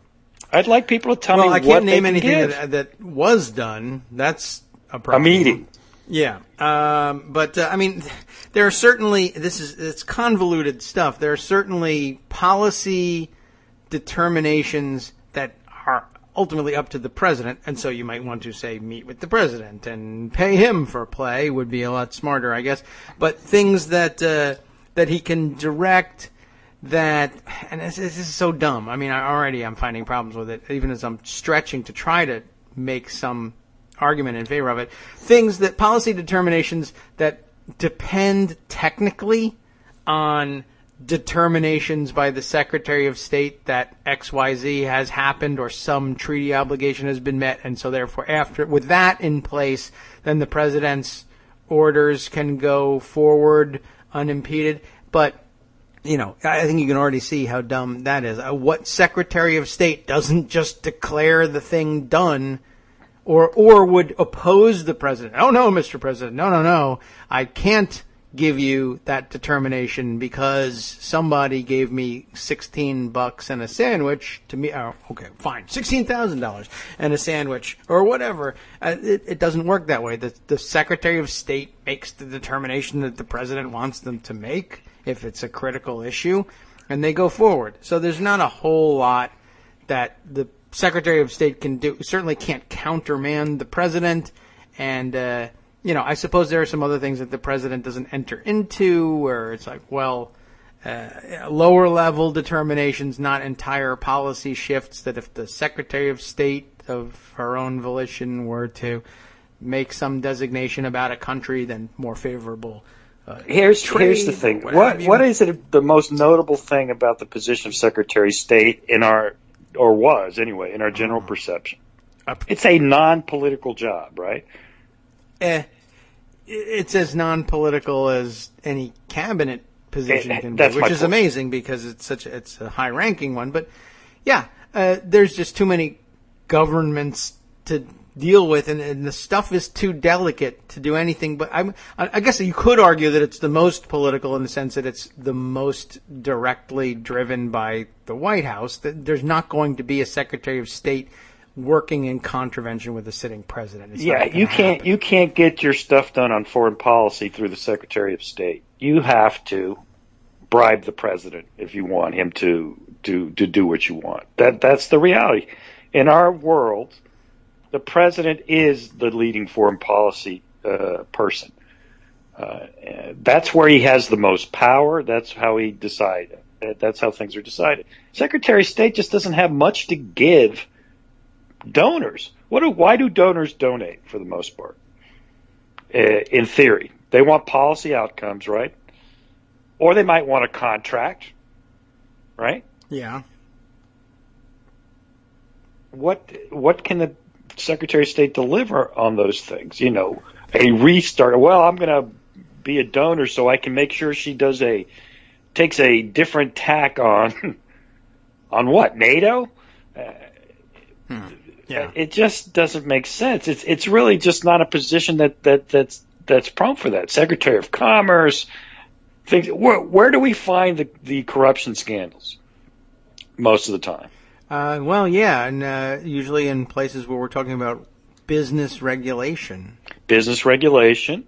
I'd like people to tell me what they can give. Well, I can't name anything that was done. That's a problem. A meeting. Yeah. But I mean, there are certainly, it's convoluted stuff. There are certainly policy determinations that are ultimately up to the president. And so you might want to say, meet with the president and pay him for play would be a lot smarter, I guess. But things that he can direct that, and this is so dumb. I mean, I'm finding problems with it, even as I'm stretching to try to make some argument in favor of it. Things that policy determinations that depend technically on determinations by the Secretary of State that XYZ has happened or some treaty obligation has been met, and so therefore with that in place, then the president's orders can go forward unimpeded. But I think you can already see how dumb that is. What Secretary of State doesn't just declare the thing done or would oppose the president? Oh, no, Mr. President. No. I can't give you that determination because somebody gave me $16 and a sandwich to me. Oh, okay, fine. $16,000 and a sandwich or whatever. It doesn't work that way. The Secretary of State makes the determination that the president wants them to make if it's a critical issue, and they go forward. So there's not a whole lot that the Secretary of State certainly can't countermand the president, and I suppose there are some other things that the president doesn't enter into, where it's like, well, lower level determinations, not entire policy shifts. That if the Secretary of State of her own volition were to make some designation about a country, then more favorable. Here's the thing. What is it? The most notable thing about the position of Secretary of State in our general perception? It's a non-political job, right? It's as non-political as any cabinet position can be, which is amazing because it's a high-ranking one. But yeah, there's just too many governments to deal with, and the stuff is too delicate to do anything. But I guess you could argue that it's the most political in the sense that it's the most directly driven by the White House. That there's not going to be a Secretary of State working in contravention with the sitting president. You can't get your stuff done on foreign policy through the Secretary of State. You have to bribe the president if you want him to do what you want. That's the reality. In our world, the president is the leading foreign policy person. That's where he has the most power. That's how he decides. That's how things are decided. Secretary of State just doesn't have much to give donors. Why do donors donate for the most part? In theory, they want policy outcomes, right? Or they might want a contract, right? Yeah. What can the Secretary of State deliver on those things? A restart. Well, I'm going to be a donor so I can make sure she takes a different tack on what? NATO? Yeah. It just doesn't make sense. It's really just not a position that's prone for that. Secretary of Commerce. Things. Where do we find the corruption scandals most of the time? And usually in places where we're talking about business regulation. Business regulation,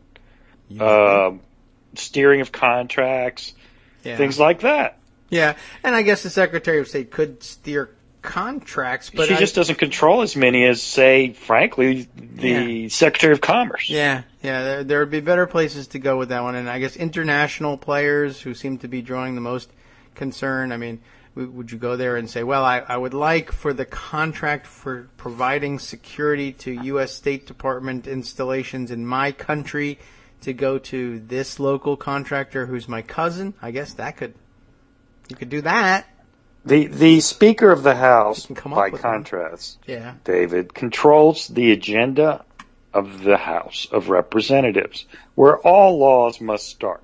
steering of contracts, things like that. Yeah, and I guess the Secretary of State could steer contracts, but she just doesn't control as many as, say, frankly, the Secretary of Commerce. Yeah, there would be better places to go with that one, and I guess international players who seem to be drawing the most concern. I mean, would you go there and say, well, I would like for the contract for providing security to U.S. State Department installations in my country to go to this local contractor who's my cousin? I guess you could do that. The Speaker of the House, by contrast, David, controls the agenda of the House of Representatives, where all laws must start.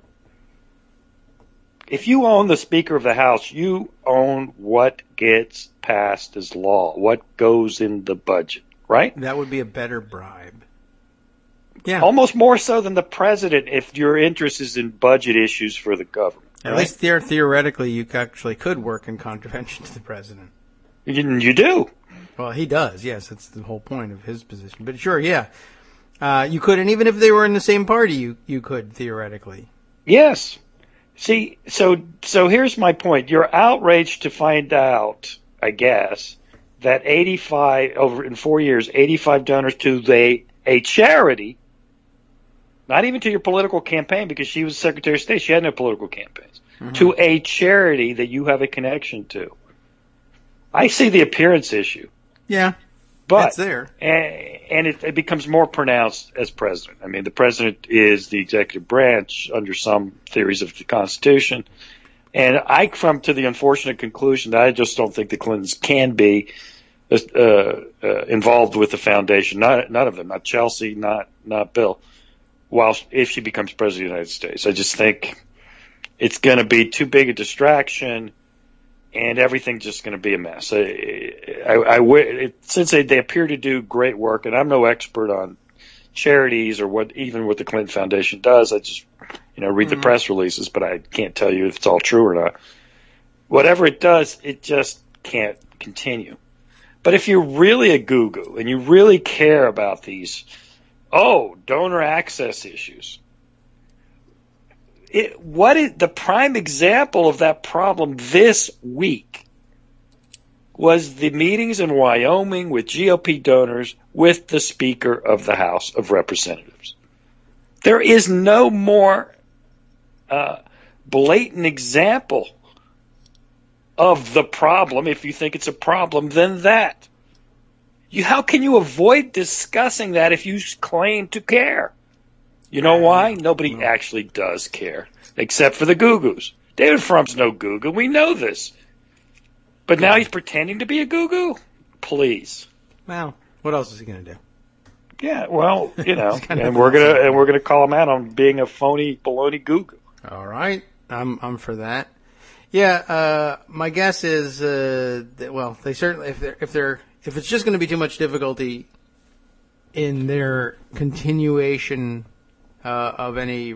If you own the Speaker of the House, you own what gets passed as law, what goes in the budget, right? That would be a better bribe. Yeah. Almost more so than the president if your interest is in budget issues for the government. At least theoretically, you actually could work in contravention to the president. You do. Well, he does, yes. That's the whole point of his position. But sure, yeah. You could, and even if they were in the same party, you could, theoretically. Yes. See, so here's my point. You're outraged to find out, I guess, that 85, over in 4 years, 85 donors to a charity, not even to your political campaign, because she was Secretary of State. She had no political campaigns. Mm-hmm. To a charity that you have a connection to. I see the appearance issue. Yeah, but it's there. And it becomes more pronounced as president. I mean, the president is the executive branch under some theories of the Constitution. And I come to the unfortunate conclusion that I just don't think the Clintons can be involved with the foundation. None of them. Not Chelsea, not Bill. If she becomes president of the United States. I just think it's going to be too big a distraction, and everything's just going to be a mess. Since they appear to do great work, and I'm no expert on charities or what the Clinton Foundation does. I just read the press releases, but I can't tell you if it's all true or not. Whatever it does, it just can't continue. But if you're really a goo-goo and you really care about these donor access issues, what is the prime example of that problem this week was the meetings in Wyoming with GOP donors with the Speaker of the House of Representatives. There is no more blatant example of the problem, if you think it's a problem, than that. How can you avoid discussing that if you claim to care? You know why? Nobody actually does care, except for the Goo-Goos. David Frump's no Goo-Goo. We know this. But now he's pretending to be a Goo-Goo? Please. Well, what else is he going to do? Yeah, well, and we're gonna call him out on being a phony baloney Goo-Goo. All right, I'm for that. Yeah, my guess is that, they certainly if it's just going to be too much difficulty in their continuation of any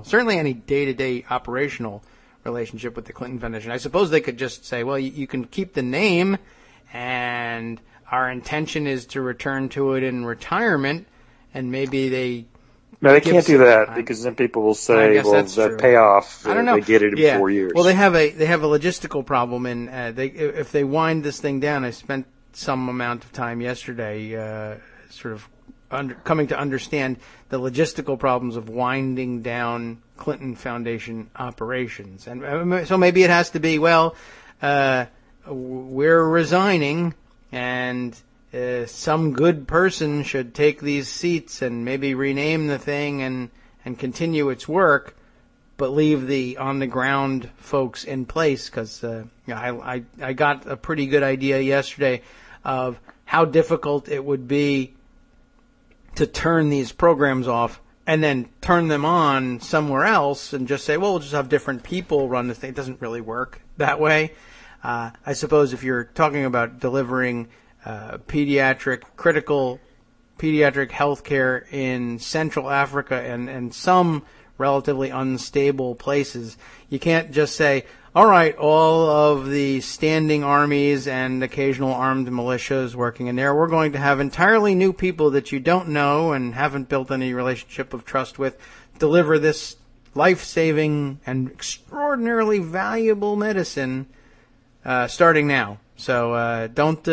certainly any day-to-day operational relationship with the Clinton Foundation. I suppose they could just say, well, you can keep the name, and our intention is to return to it in retirement, and maybe they... No, they can't do that, because then people will say, well, that payoff, I don't know. They get it in 4 years. Well, they have a logistical problem, and if they wind this thing down, I spent some amount of time yesterday sort of coming to understand the logistical problems of winding down Clinton Foundation operations. And so maybe it has to be, we're resigning, and some good person should take these seats and maybe rename the thing and continue its work, but leave the on-the-ground folks in place, because I got a pretty good idea yesterday of how difficult it would be to turn these programs off and then turn them on somewhere else and just say, well, we'll just have different people run this thing. It doesn't really work that way. I suppose if you're talking about delivering critical pediatric health care in Central Africa and some relatively unstable places, you can't just say, all right, all of the standing armies and occasional armed militias working in there, we're going to have entirely new people that you don't know and haven't built any relationship of trust with deliver this life-saving and extraordinarily valuable medicine starting now. So don't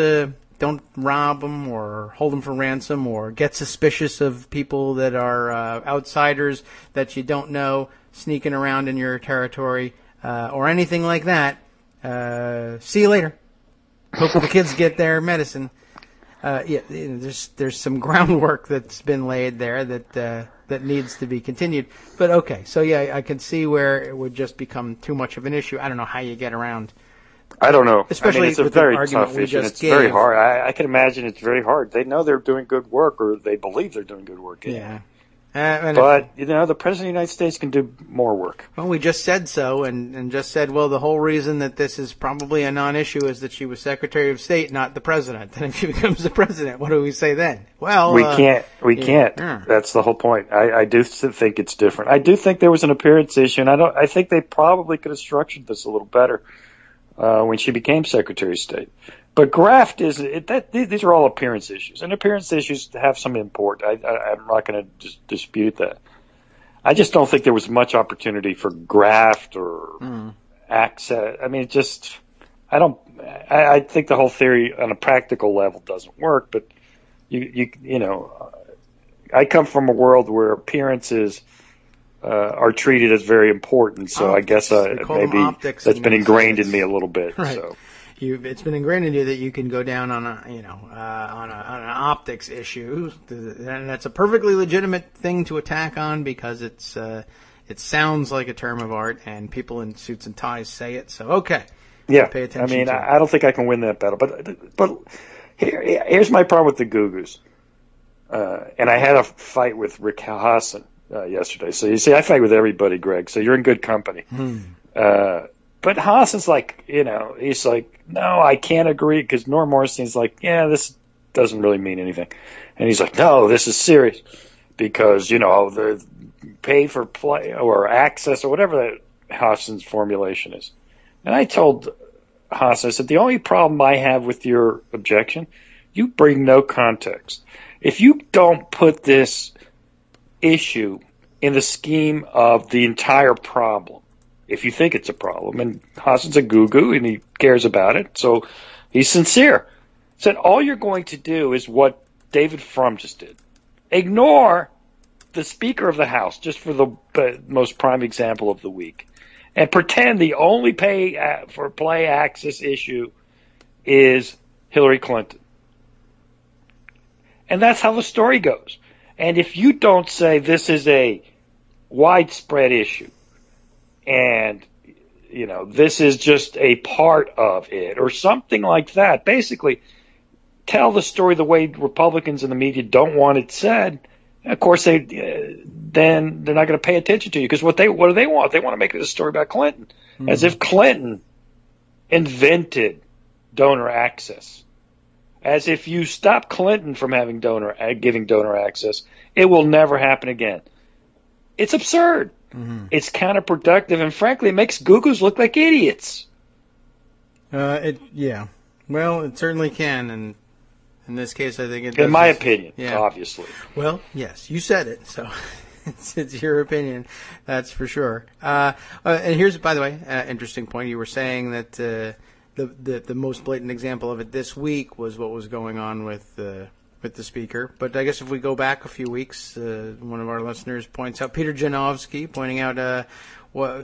rob them or hold them for ransom or get suspicious of people that are outsiders that you don't know sneaking around in your territory. Or anything like that. See you later. Hope the kids get their medicine. There's some groundwork that's been laid there that needs to be continued. But okay, so yeah, I can see where it would just become too much of an issue. I don't know how you get around. I don't know. Especially it's a with very the argument tough we issue. just It's gave. very hard. I can imagine it's very hard. They know they're doing good work, or they believe they're doing good work. Yeah. But, the President of the United States can do more work. Well, we just said so, and just said, well, the whole reason that this is probably a non-issue is that she was Secretary of State, not the President. And if she becomes the President, what do we say then? Well, we can't. Yeah. That's the whole point. I do think it's different. I do think there was an appearance issue, and I think they probably could have structured this a little better when she became Secretary of State. But graft these are all appearance issues, and appearance issues have some import. I'm not going to dispute that. I just don't think there was much opportunity for graft or access. I mean, I think the whole theory on a practical level doesn't work. But I come from a world where appearances are treated as very important. So I guess maybe that's been ingrained in me a little bit. Right. So. It's been ingrained in you that you can go down on an optics issue, and that's a perfectly legitimate thing to attack on because it sounds like a term of art, and people in suits and ties say it. So okay, yeah. Pay attention. I mean, to I don't think I can win that battle, but here's my problem with the Goo-Goos, and I had a fight with Rick Hassan yesterday. So you see, I fight with everybody, Greg. So you're in good company. But Hassan's like, he's like, no, I can't agree, because Norm Ornstein's like, yeah, this doesn't really mean anything. And he's like, no, this is serious, because, the pay for play or access or whatever that Hassan's formulation is. And I told Hassan, I said, the only problem I have with your objection, you bring no context. If you don't put this issue in the scheme of the entire problem, if you think it's a problem, and Hassan's a Goo-Goo and he cares about it, so He's sincere. Said all you're going to do is what David Frum just did. Ignore the Speaker of the House, just for the most prime example of the week, and pretend the only pay for play access issue is Hillary Clinton. And that's how the story goes. And if you don't say this is a widespread issue and, you know, this is just a part of it or something like that, basically tell the story the way Republicans and the media don't want it said, of course, then they're not going to pay attention to you. Because what do they want? They want to make it a story about Clinton, as if Clinton invented donor access. As if you stop Clinton from having giving donor access, it will never happen again. It's absurd. Mm-hmm. It's counterproductive, and frankly, it makes Googles look like idiots. Yeah. Well, it certainly can, and in this case, I think it does. In my opinion, obviously. Well, yes, you said it, so it's your opinion, that's for sure. And here's, by the way, interesting point. You were saying that the most blatant example of it this week was what was going on with the speaker. But I guess if we go back a few weeks, one of our listeners points out, Peter Janowski, pointing out,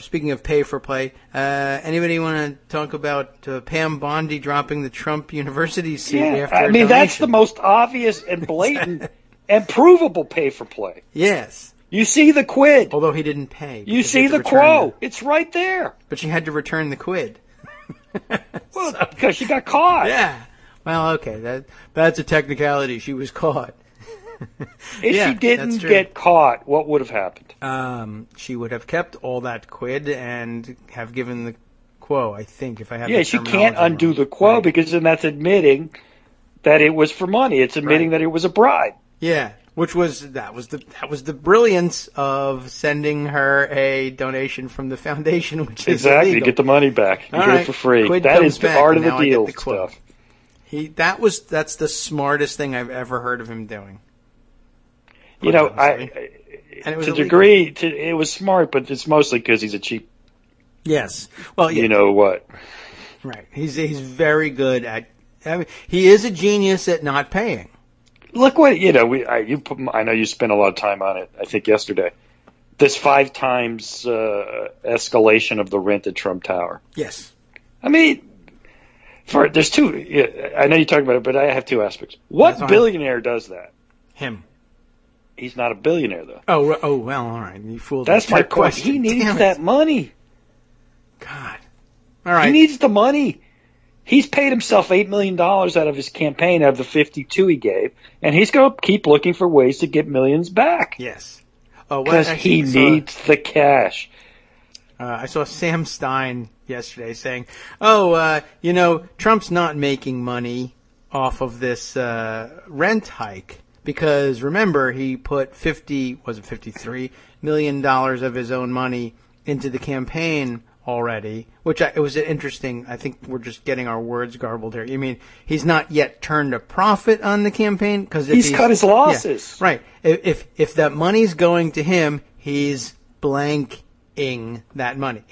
speaking of pay for play, anybody want to talk about Pam Bondi dropping the Trump University seat after a donation? That's the most obvious and blatant and provable pay for play. Yes. You see the quid. Although he didn't pay. You see the quo. It's right there. But she had to return the quid. Well, because she got caught. Yeah. Well, okay. That's a technicality. She was caught. If she didn't get caught, what would have happened? She would have kept all that quid and have given the quo, I think, if I have she can't undo the quo because then that's admitting that it was for money. It's admitting that it was a bribe. Yeah. That was the brilliance of sending her a donation from the foundation, which is illegal. You get the money back. You get it for free. Quid that is the back, art of the deal stuff. That's the smartest thing I've ever heard of him doing. You know, to a degree, it was smart, but it's mostly because he's a cheap. Yes. Well, you know what? Right. He's very good at. I mean, he is a genius at not paying. Look what I know you spent a lot of time on it. I think yesterday, this 5 times escalation of the rent at Trump Tower. Yes. I mean, there's two. I know you talked about it, but I have 2 aspects. What billionaire does that? Him. He's not a billionaire though. Oh well, all right. You fooled. That's my question. He needs that money. God. All right. He needs the money. He's paid himself $8 million out of his campaign, out of the 52 he gave, and he's going to keep looking for ways to get millions back. Yes. Because he needs the cash. I saw Sam Stein yesterday saying, Trump's not making money off of this rent hike because, remember, he put $53 million of his own money into the campaign already, it was interesting. I think we're just getting our words garbled here. You mean he's not yet turned a profit on the campaign because he's cut his losses, right? If that money's going to him, he's blanking that money.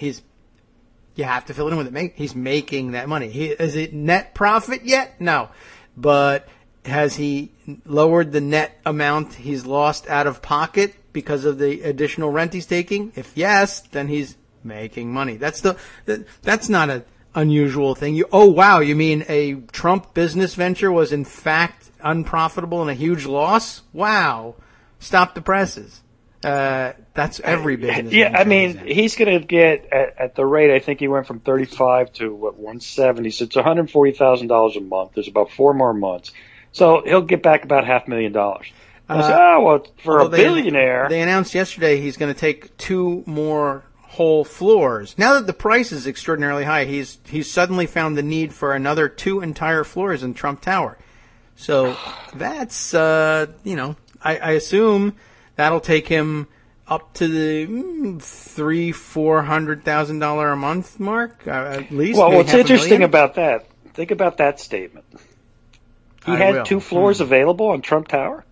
You have to fill it in with it. He's making that money. Is it net profit yet? No, but has he lowered the net amount he's lost out of pocket because of the additional rent he's taking? If yes, then he's making money. That's not an unusual thing. You mean a Trump business venture was in fact unprofitable and a huge loss? Wow. Stop the presses. That's every business. Yeah, I mean, he's going to get at the rate. I think he went from 35 to 170. So it's $140,000 a month. There's about 4 more months. So he'll get back about $500,000. For a billionaire, they announced yesterday he's going to take 2 more whole floors. Now that the price is extraordinarily high, he's suddenly found the need for another 2 entire floors in Trump Tower. So that's I assume that'll take him up to the $300,000-$400,000 a month mark at least. Well, what's interesting about that? Think about that statement. He had 2 floors available on Trump Tower.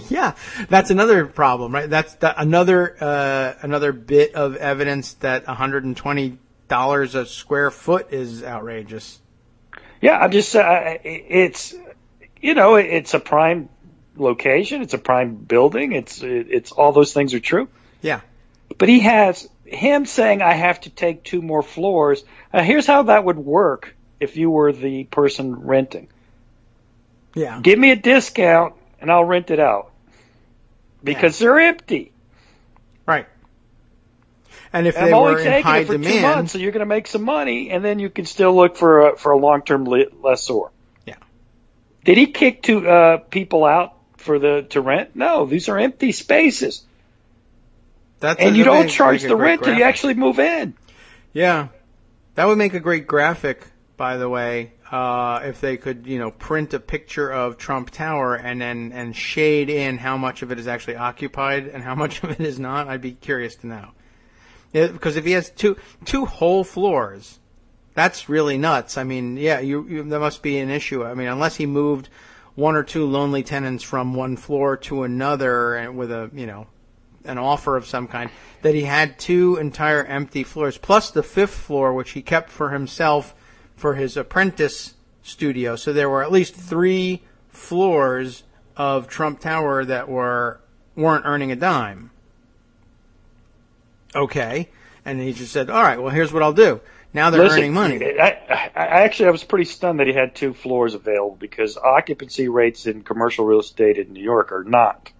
Yeah, that's another problem, right? That's another bit of evidence that $120 a square foot is outrageous. Yeah, I'm just it's it's a prime location, it's a prime building, it's all those things are true. Yeah. But he has him saying I have to take 2 more floors. Here's how that would work if you were the person renting. Yeah. Give me a discount and I'll rent it out because they're empty. Right. And if I'm they only were in taking high it for demand, 2 months, so you're going to make some money, and then you can still look for a long-term lessor. Yeah. Did he kick people out to rent? No, these are empty spaces. And you don't charge the rent till you actually move in. Yeah. That would make a great graphic, by the way, if they could, print a picture of Trump Tower and shade in how much of it is actually occupied and how much of it is not. I'd be curious to know. Yeah, because if he has two whole floors, that's really nuts. I mean, yeah, that must be an issue. I mean, unless he moved 1 or 2 lonely tenants from one floor to another and with an offer of some kind, that he had 2 entire empty floors, plus the 5th floor, which he kept for himself for his apprentice studio. So there were at least 3 floors of Trump Tower that weren't earning a dime. Okay. And he just said, all right, well, here's what I'll do. Now they're earning money. I was pretty stunned that he had 2 floors available because occupancy rates in commercial real estate in New York are not.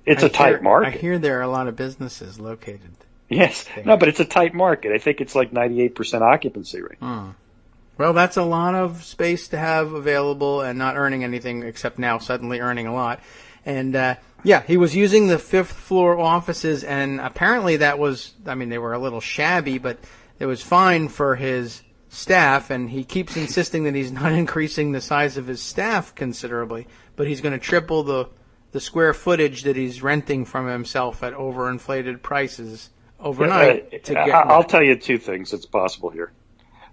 It's a tight market. I hear there are a lot of businesses located. Yes. there. No, but it's a tight market. I think it's like 98% occupancy rate. Well, that's a lot of space to have available and not earning anything except now suddenly earning a lot. And, he was using the 5th floor offices, and apparently they were a little shabby, but it was fine for his staff, and he keeps insisting that he's not increasing the size of his staff considerably, but he's going to triple the square footage that he's renting from himself at overinflated prices overnight. I'll tell you 2 things that's possible here.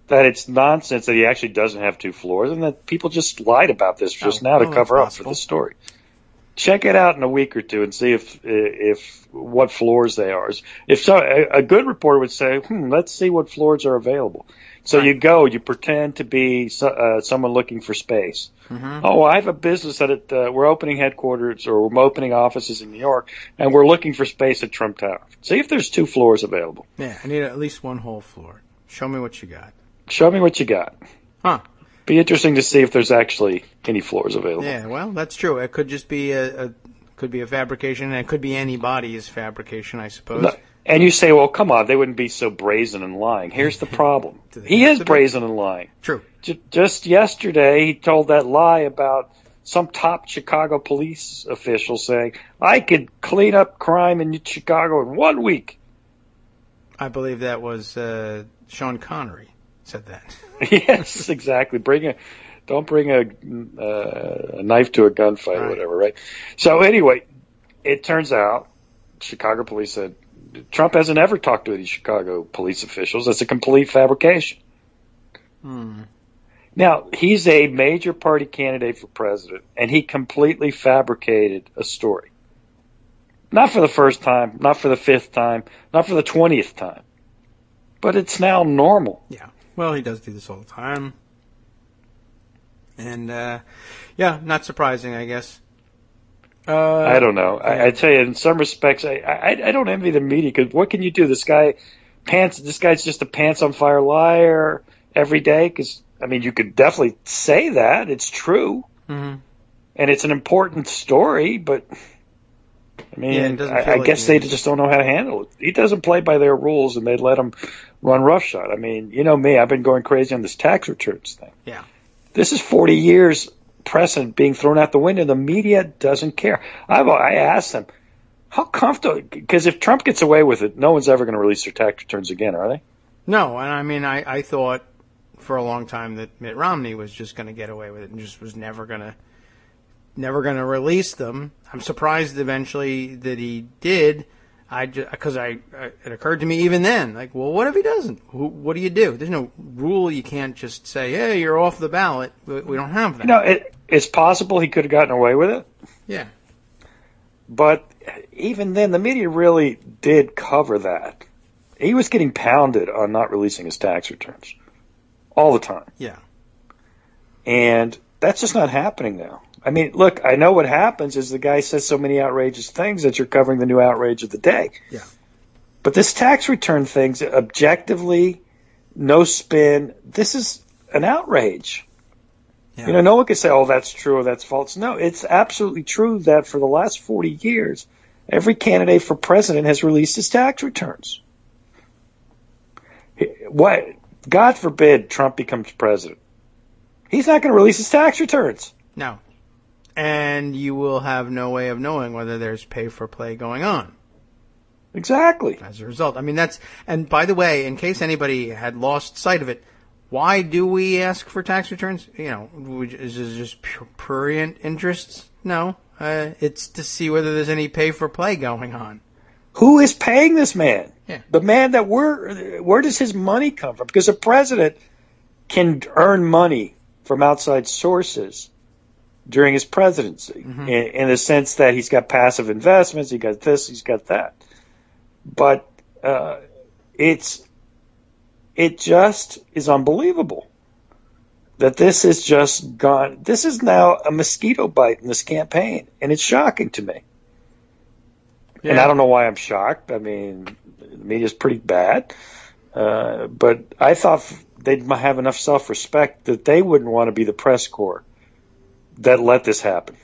That it's nonsense that he actually doesn't have 2 floors, and that people just lied about this just now to cover up for the story. Check it out in a week or 2 and see if what floors they are. If so, a good reporter would say, let's see what floors are available. So you pretend to be someone looking for space. Mm-hmm. Oh, I have a business that we're opening headquarters or we're opening offices in New York, and we're looking for space at Trump Tower. See if there's 2 floors available. Yeah, I need at least 1 whole floor. Show me what you got. Show me what you got. Huh. Be interesting to see if there's actually any floors available. Yeah, well, that's true. It could just be a fabrication, and it could be anybody's fabrication, I suppose. No, and you say, well, come on, they wouldn't be so brazen and lying. Here's the problem. He is brazen and lying. True. Just yesterday, he told that lie about some top Chicago police official saying, I could clean up crime in Chicago in 1 week. I believe that was Sean Connery said that. Yes, exactly. Don't bring a knife to a gunfight or whatever, right? So anyway, it turns out Chicago police said Trump hasn't ever talked to any Chicago police officials. That's a complete fabrication. Now, he's a major party candidate for president, and he completely fabricated a story. Not for the first time, not for the 5th time, not for the 20th time. But it's now normal. Yeah. Well, he does do this all the time. And, not surprising, I guess. I don't know. I tell you, in some respects, I don't envy the media, because what can you do? This guy's just a pants-on-fire liar every day, because, you could definitely say that. It's true. Mm-hmm. And it's an important story, but, I guess they just don't know how to handle it. He doesn't play by their rules, and they let him run roughshod. You know me, I've been going crazy on this tax returns thing. Yeah. This is 40 years precedent being thrown out the window. The media doesn't care. I asked them, how comfortable, because if Trump gets away with it, no one's ever going to release their tax returns again, are they? No, and I thought for a long time that Mitt Romney was just going to get away with it and just was never going to release them. I'm surprised eventually that he did. Because it occurred to me even then, like, well, what if he doesn't? What do you do? There's no rule. You can't just say, hey, you're off the ballot. We don't have that. It's possible he could have gotten away with it. Yeah. But even then, the media really did cover that. He was getting pounded on not releasing his tax returns all the time. Yeah. And that's just not happening now. I mean, look, I know what happens is the guy says so many outrageous things that you're covering the new outrage of the day. Yeah. But this tax return thing's objectively, no spin. This is an outrage. Yeah. You know, no one can say, oh, that's true or that's false. No, it's absolutely true that for the last 40 years, every candidate for president has released his tax returns. What? God forbid Trump becomes president. He's not going to release his tax returns. No. And you will have no way of knowing whether there's pay for play going on. Exactly. As a result. I mean, and by the way, in case anybody had lost sight of it, why do we ask for tax returns? You know, is it just prurient interests? No. It's to see whether there's any pay for play going on. Who is paying this man? Yeah. The man that where does his money come from? Because a president can earn money from outside sources during his presidency, in the sense that he's got passive investments, he got this, he's got that. But it just is unbelievable that this has just gone. This is now a mosquito bite in this campaign, and it's shocking to me. Yeah. And I don't know why I'm shocked. I mean, the media's pretty bad. But I thought they'd have enough self-respect that they wouldn't want to be the press corps that let this happen.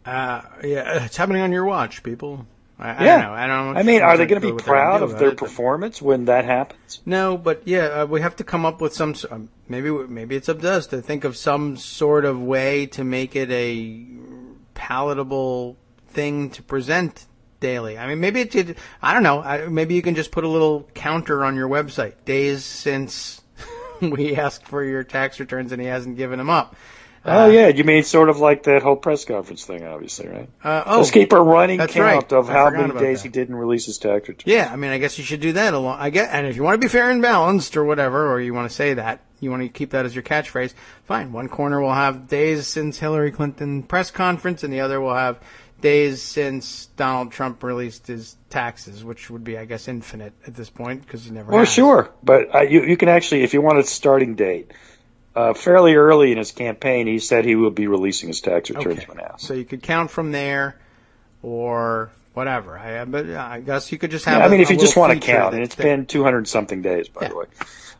Yeah, it's happening on your watch, people. I don't know. I don't know. I mean, are they going to be proud of their performance when that happens? No, but yeah, we have to come up with some. Maybe it's up to us to think of some sort of way to make it a palatable thing to present daily. I mean, maybe I don't know. Maybe you can just put a little counter on your website. Days since we asked for your tax returns and he hasn't given them up. Yeah, you mean sort of like that whole press conference thing, obviously, right? Let's keep a running count of how many days he didn't release his tax return. Yeah, I mean, I guess you should do that and if you want to be fair and balanced or whatever, or you want to say that, you want to keep that as your catchphrase, fine. One corner will have days since Hillary Clinton press conference, and the other will have days since Donald Trump released his taxes, which would be, I guess, infinite at this point because he never has. Well, sure, but you can actually, if you want a starting date, fairly early in his campaign, he said he would be releasing his tax returns when asked. So you could count from there, or whatever. But I guess you could just have. Yeah, I mean, if you just want to count, and it's been 200-something days, by the way.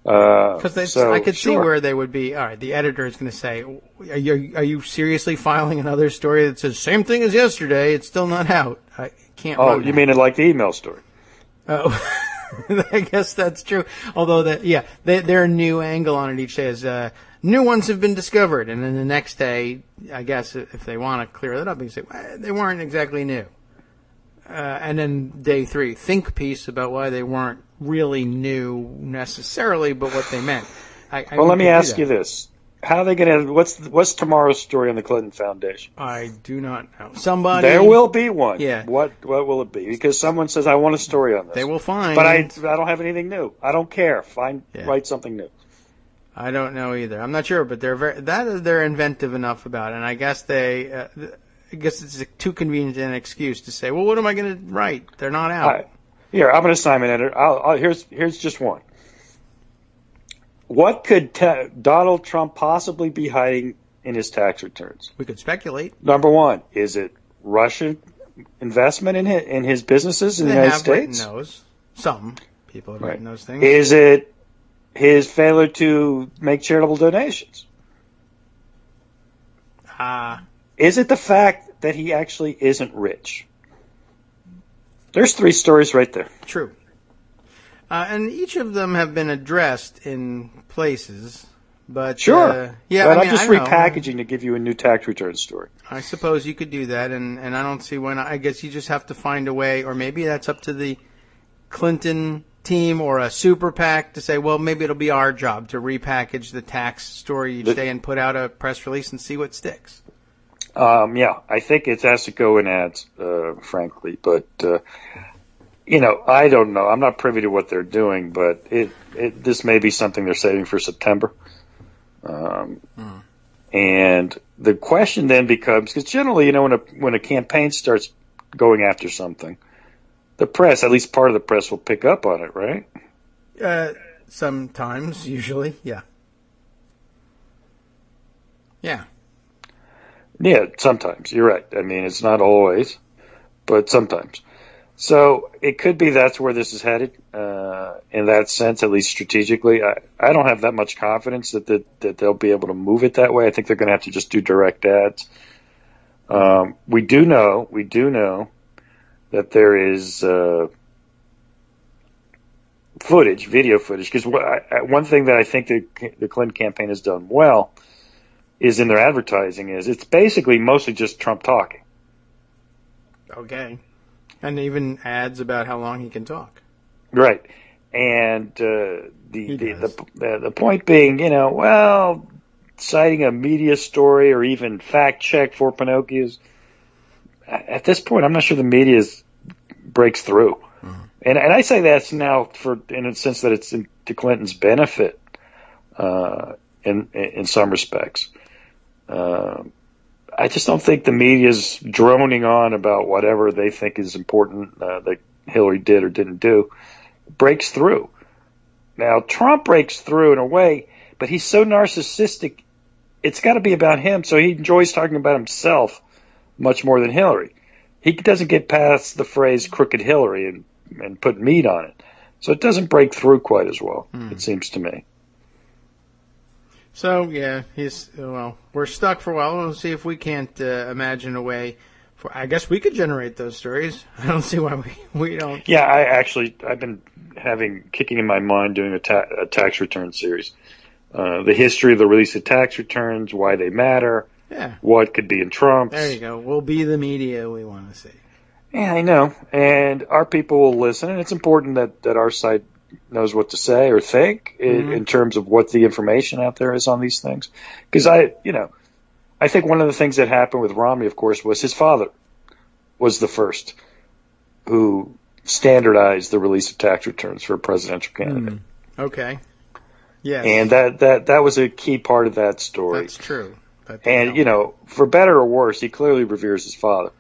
Because I could see where they would be. All right, the editor is going to say, "Are you seriously filing another story that says same thing as yesterday? It's still not out. I can't." Oh, you mean it like the email story? Oh. I guess that's true. Although, their new angle on it each day is new ones have been discovered, and then the next day, I guess if they want to clear that up, you say they weren't exactly new. And then day 3, think piece about why they weren't really new necessarily, but what they meant. Well, let me ask you this: how are they going to? What's tomorrow's story on the Clinton Foundation? I do not know. Somebody. There will be one. Yeah. What will it be? Because someone says, I want a story on this. They will find. But I don't have anything new. I don't care. Write something new. I don't know either. I'm not sure, but they're inventive enough about it. And I guess I guess it's too convenient an excuse to say, well, what am I going to write? They're not out. Here, I'm an assignment editor. Here's just one. What could Donald Trump possibly be hiding in his tax returns? We could speculate. Number one, is it Russian investment in his businesses in the United States? Written those. Some people have written those things. Is it his failure to make charitable donations? Is it the fact that he actually isn't rich? There's 3 stories right there. True. And each of them have been addressed in places, but sure. Yeah, but I'm just repackaging to give you a new tax return story. I suppose you could do that, and I don't see why not. I guess you just have to find a way, or maybe that's up to the Clinton team or a super PAC to say, well, maybe it'll be our job to repackage the tax story each day and put out a press release and see what sticks. Yeah, I think it has to go in ads, frankly, but. I don't know. I'm not privy to what they're doing, but this may be something they're saving for September. And the question then becomes, because generally, when a campaign starts going after something, the press, at least part of the press, will pick up on it, right? Sometimes, usually, yeah. Yeah. Yeah, sometimes. You're right. I mean, it's not always, but sometimes. So it could be that's where this is headed, in that sense, at least strategically. I don't have that much confidence that they'll be able to move it that way. I think they're going to have to just do direct ads. We do know that there is video footage, because one thing that I think the Clinton campaign has done well is in their advertising is it's basically mostly just Trump talking. Okay. And even ads about how long he can talk. Right. And the point being, citing a media story or even fact check for Pinocchio's, at this point, I'm not sure the media breaks through. Mm-hmm. And I say that's now in a sense that it's to Clinton's benefit in some respects. I just don't think the media's droning on about whatever they think is important that Hillary did or didn't do. Breaks through. Now, Trump breaks through in a way, but he's so narcissistic, it's got to be about him, so he enjoys talking about himself much more than Hillary. He doesn't get past the phrase crooked Hillary and put meat on it. So it doesn't break through quite as well, it seems to me. So, yeah, we're stuck for a while. We'll see if we can't imagine a way. I guess we could generate those stories. I don't see why we don't. Yeah, I've been kicking in my mind doing a tax return series. The history of the release of tax returns, why they matter, what could be in Trump's. There you go. We'll be the media we want to see. Yeah, I know. And our people will listen, and it's important that our side knows what to say or think in terms of what the information out there is on these things. Because I think one of the things that happened with Romney, of course, was his father was the first who standardized the release of tax returns for a presidential candidate. Okay. Yes. And that was a key part of that story. That's true. And, for better or worse, he clearly reveres his father.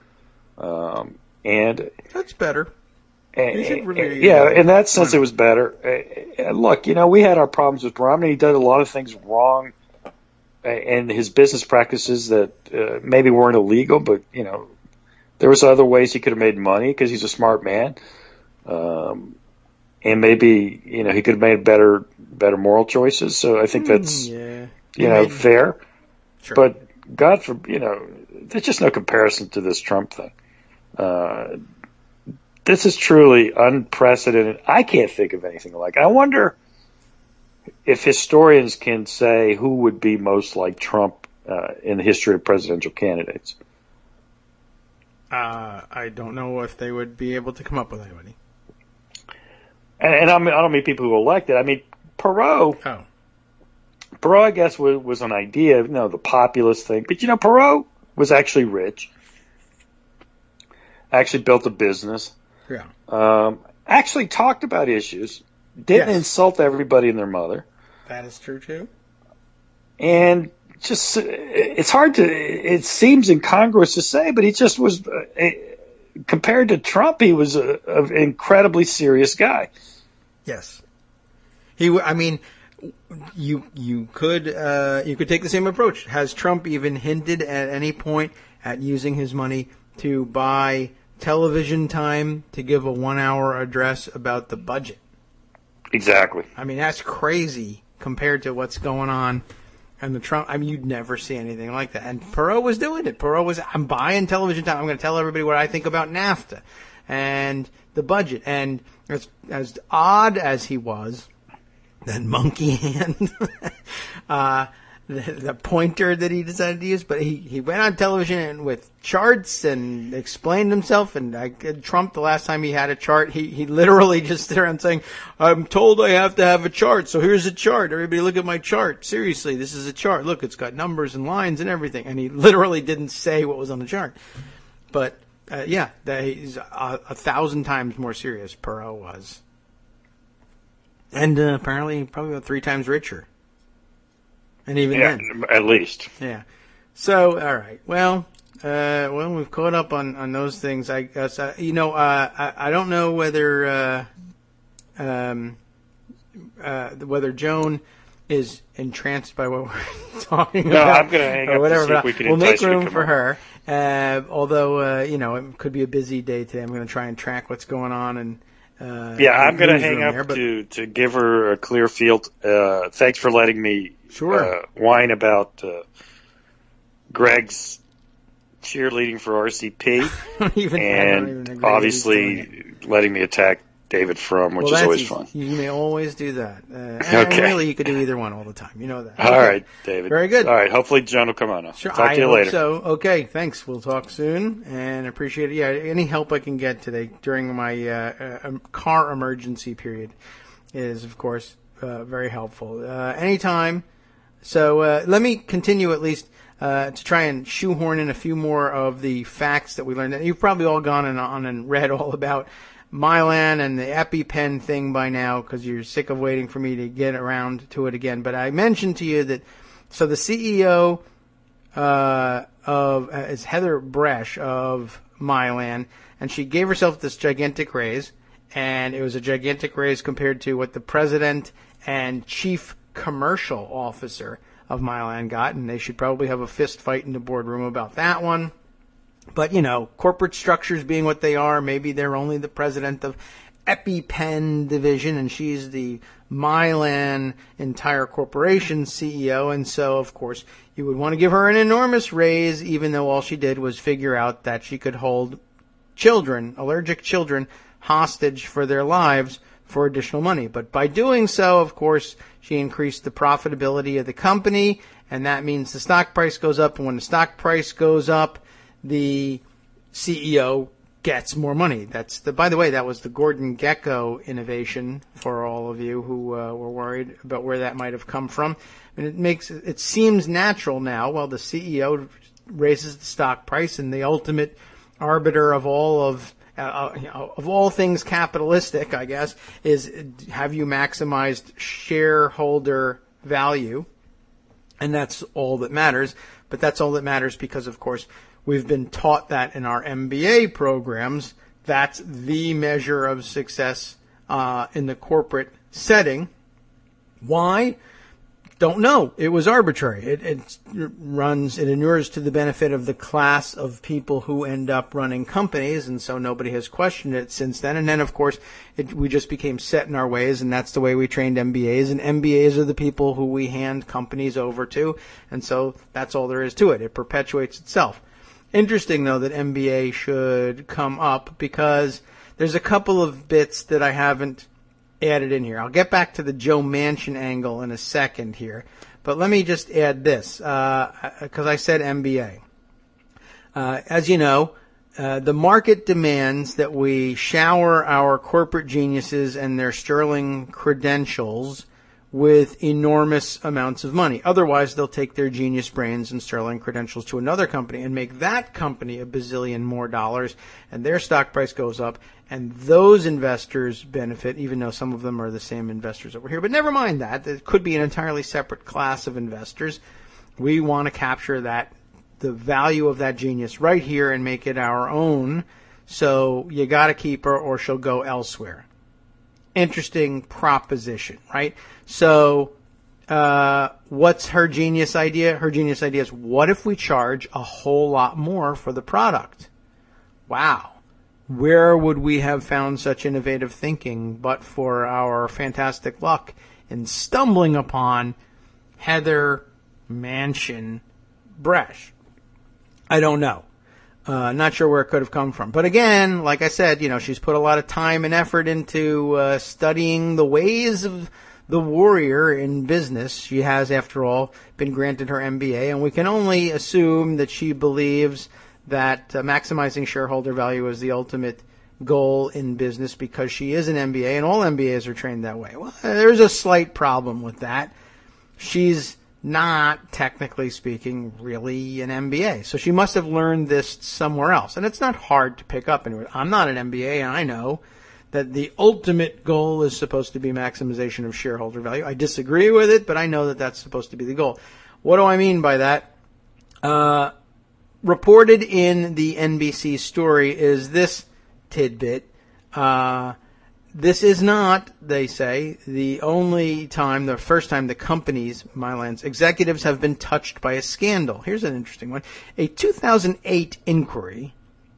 And that's better. In that sense, it was better. Look, we had our problems with Romney. He did a lot of things wrong, and his business practices that maybe weren't illegal, but there was other ways he could have made money because he's a smart man, and maybe he could have made better moral choices. So I think that's fair. Sure. But God forbid, there's just no comparison to this Trump thing. This is truly unprecedented. I can't think of anything like it. I wonder if historians can say who would be most like Trump in the history of presidential candidates. I don't know if they would be able to come up with anybody. And I don't mean people who elected. I mean, Perot. Oh. Perot, I guess, was an idea, the populist thing. But, Perot was actually rich. Actually built a business. Yeah. Actually talked about issues. Didn't insult everybody and their mother. That is true, too. And just, it seems incongruous to say, but he just was, compared to Trump, he was an incredibly serious guy. Yes. You could take the same approach. Has Trump even hinted at any point at using his money to buy television time to give a 1-hour address about the budget? Exactly. I mean, that's crazy compared to what's going on. And the Trump, you'd never see anything like that. And Perot was doing it. Perot was, I'm buying television time. I'm going to tell everybody what I think about NAFTA and the budget. And as odd as he was, that monkey hand, the pointer that he decided to use, but he went on television with charts and explained himself. And Trump, the last time he had a chart, he literally just stood around saying, "I'm told I have to have a chart, so here's a chart. Everybody look at my chart. Seriously, this is a chart. Look, it's got numbers and lines and everything." And he literally didn't say what was on the chart. But he's 1,000 times more serious. Perot was, and apparently probably about 3 times richer. And even then, at least. Yeah. So, all right. Well, we've caught up on those things. I guess. I don't know whether Joan is entranced by what we're talking No, about. I'm going to hang or up whatever, to see if but we can we'll make entice you to room come for on. her. Although, it could be a busy day today. I'm going to try and track what's going on. And Yeah, I'm going to hang up there, to give her a clear field. Thanks for letting me Sure. whine about Greg's cheerleading for RCP I don't even and agree obviously letting me attack David Frum, which is that's always easy. fun. You may always do that. And Okay. really, you could do either one all the time. You know that. All Okay. right, David. Very good. All right, hopefully John will come on now. Sure, Talk to you hope later. so. Okay, thanks. We'll talk soon, and appreciate it. Yeah, any help I can get today during my car emergency period is, of course, very helpful. Anytime. So let me continue at least to try and shoehorn in a few more of the facts that we learned. You've probably all gone on and read all about Mylan and the EpiPen thing by now because you're sick of waiting for me to get around to it again. But I mentioned to you that, so the CEO is Heather Bresch of Mylan, and she gave herself this gigantic raise, and it was a gigantic raise compared to what the president and chief commercial officer of Mylan got, and they should probably have a fist fight in the boardroom about that one. But, corporate structures being what they are, maybe they're only the president of EpiPen division, and she's the Mylan entire corporation CEO, and so, of course, you would want to give her an enormous raise, even though all she did was figure out that she could hold allergic children, hostage for their lives for additional money. But by doing so, of course, she increased the profitability of the company, and that means the stock price goes up, and when the stock price goes up, the CEO gets more money. By the way, that was the Gordon Gekko innovation for all of you who were worried about where that might have come from. And it seems natural now. Well, the CEO raises the stock price, and the ultimate arbiter of all things capitalistic, I guess, is have you maximized shareholder value, and that's all that matters. But that's all that matters because, of course, we've been taught that in our MBA programs. That's the measure of success in the corporate setting. Why? Don't know. It was arbitrary. It inures to the benefit of the class of people who end up running companies, and so nobody has questioned it since then. And then, of course, we just became set in our ways, and that's the way we trained MBAs. And MBAs are the people who we hand companies over to, and so that's all there is to it. It perpetuates itself. Interesting, though, that MBA should come up because there's a couple of bits that I haven't added in here. I'll get back to the Joe Manchin angle in a second here, but let me just add this because I said MBA. As you know, the market demands that we shower our corporate geniuses and their sterling credentials with enormous amounts of money. Otherwise, they'll take their genius brains and sterling credentials to another company and make that company $1 billion more dollars, and their stock price goes up, and those investors benefit, even though some of them are the same investors over here. But never mind that. It could be an entirely separate class of investors. We want to capture the value of that genius right here and make it our own. So you got to keep her or she'll go elsewhere. Interesting proposition, right? So what's her genius idea? Her genius idea is, what if we charge a whole lot more for the product? Wow. Where would we have found such innovative thinking but for our fantastic luck in stumbling upon Heather Manchin Bresch? I don't know. Not sure where it could have come from. But again, like I said, she's put a lot of time and effort into studying the ways of the warrior in business. She has, after all, been granted her MBA, and we can only assume that she believes that maximizing shareholder value is the ultimate goal in business because she is an MBA, and all MBAs are trained that way. Well, there's a slight problem with that. She's not, technically speaking, really an MBA. So she must have learned this somewhere else. And it's not hard to pick up anywhere. I'm not an MBA, and I know that the ultimate goal is supposed to be maximization of shareholder value. I disagree with it, but I know that that's supposed to be the goal. What do I mean by that? Reported in the NBC story is this tidbit. this is not, they say, the first time the company's, Mylan's executives have been touched by a scandal. Here's an interesting one. A 2008 inquiry,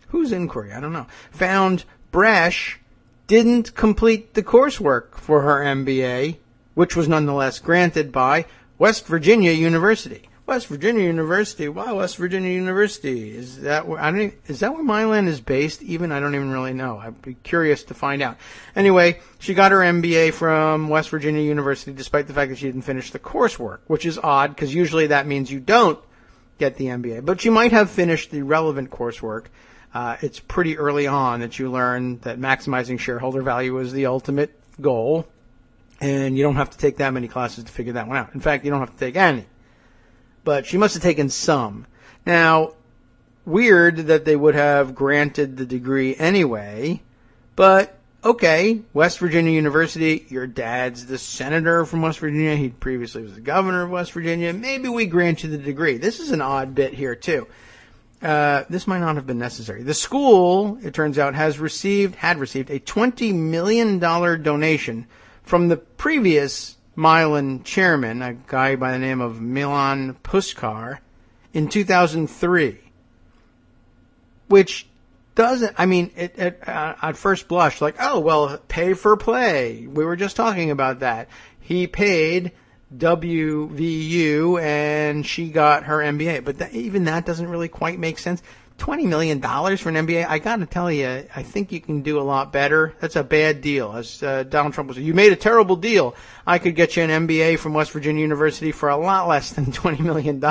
whose inquiry? I don't know, found Brash didn't complete the coursework for her MBA, which was nonetheless granted by West Virginia University. West Virginia University. Wow, West Virginia University. Is that where Mylan is based? I don't even really know. I'd be curious to find out. Anyway, she got her MBA from West Virginia University despite the fact that she didn't finish the coursework, which is odd because usually that means you don't get the MBA. But she might have finished the relevant coursework. It's pretty early on that you learn that maximizing shareholder value is the ultimate goal, and you don't have to take that many classes to figure that one out. In fact, you don't have to take any. But she must have taken some. Now, weird that they would have granted the degree anyway, but okay, West Virginia University, your dad's the senator from West Virginia, he previously was the governor of West Virginia, maybe we grant you the degree. This is an odd bit here, too. This might not have been necessary. The school, it turns out, had received a $20 million donation from the previous Mylan chairman, a guy by the name of Milan Puskar, in 2003. Which doesn't, at first blush, like, oh, well, pay for play. We were just talking about that. He paid WVU and she got her MBA. But even that doesn't really quite make sense. $20 million for an MBA, I got to tell you, I think you can do a lot better. That's a bad deal. As Donald Trump was saying, you made a terrible deal. I could get you an MBA from West Virginia University for a lot less than $20 million.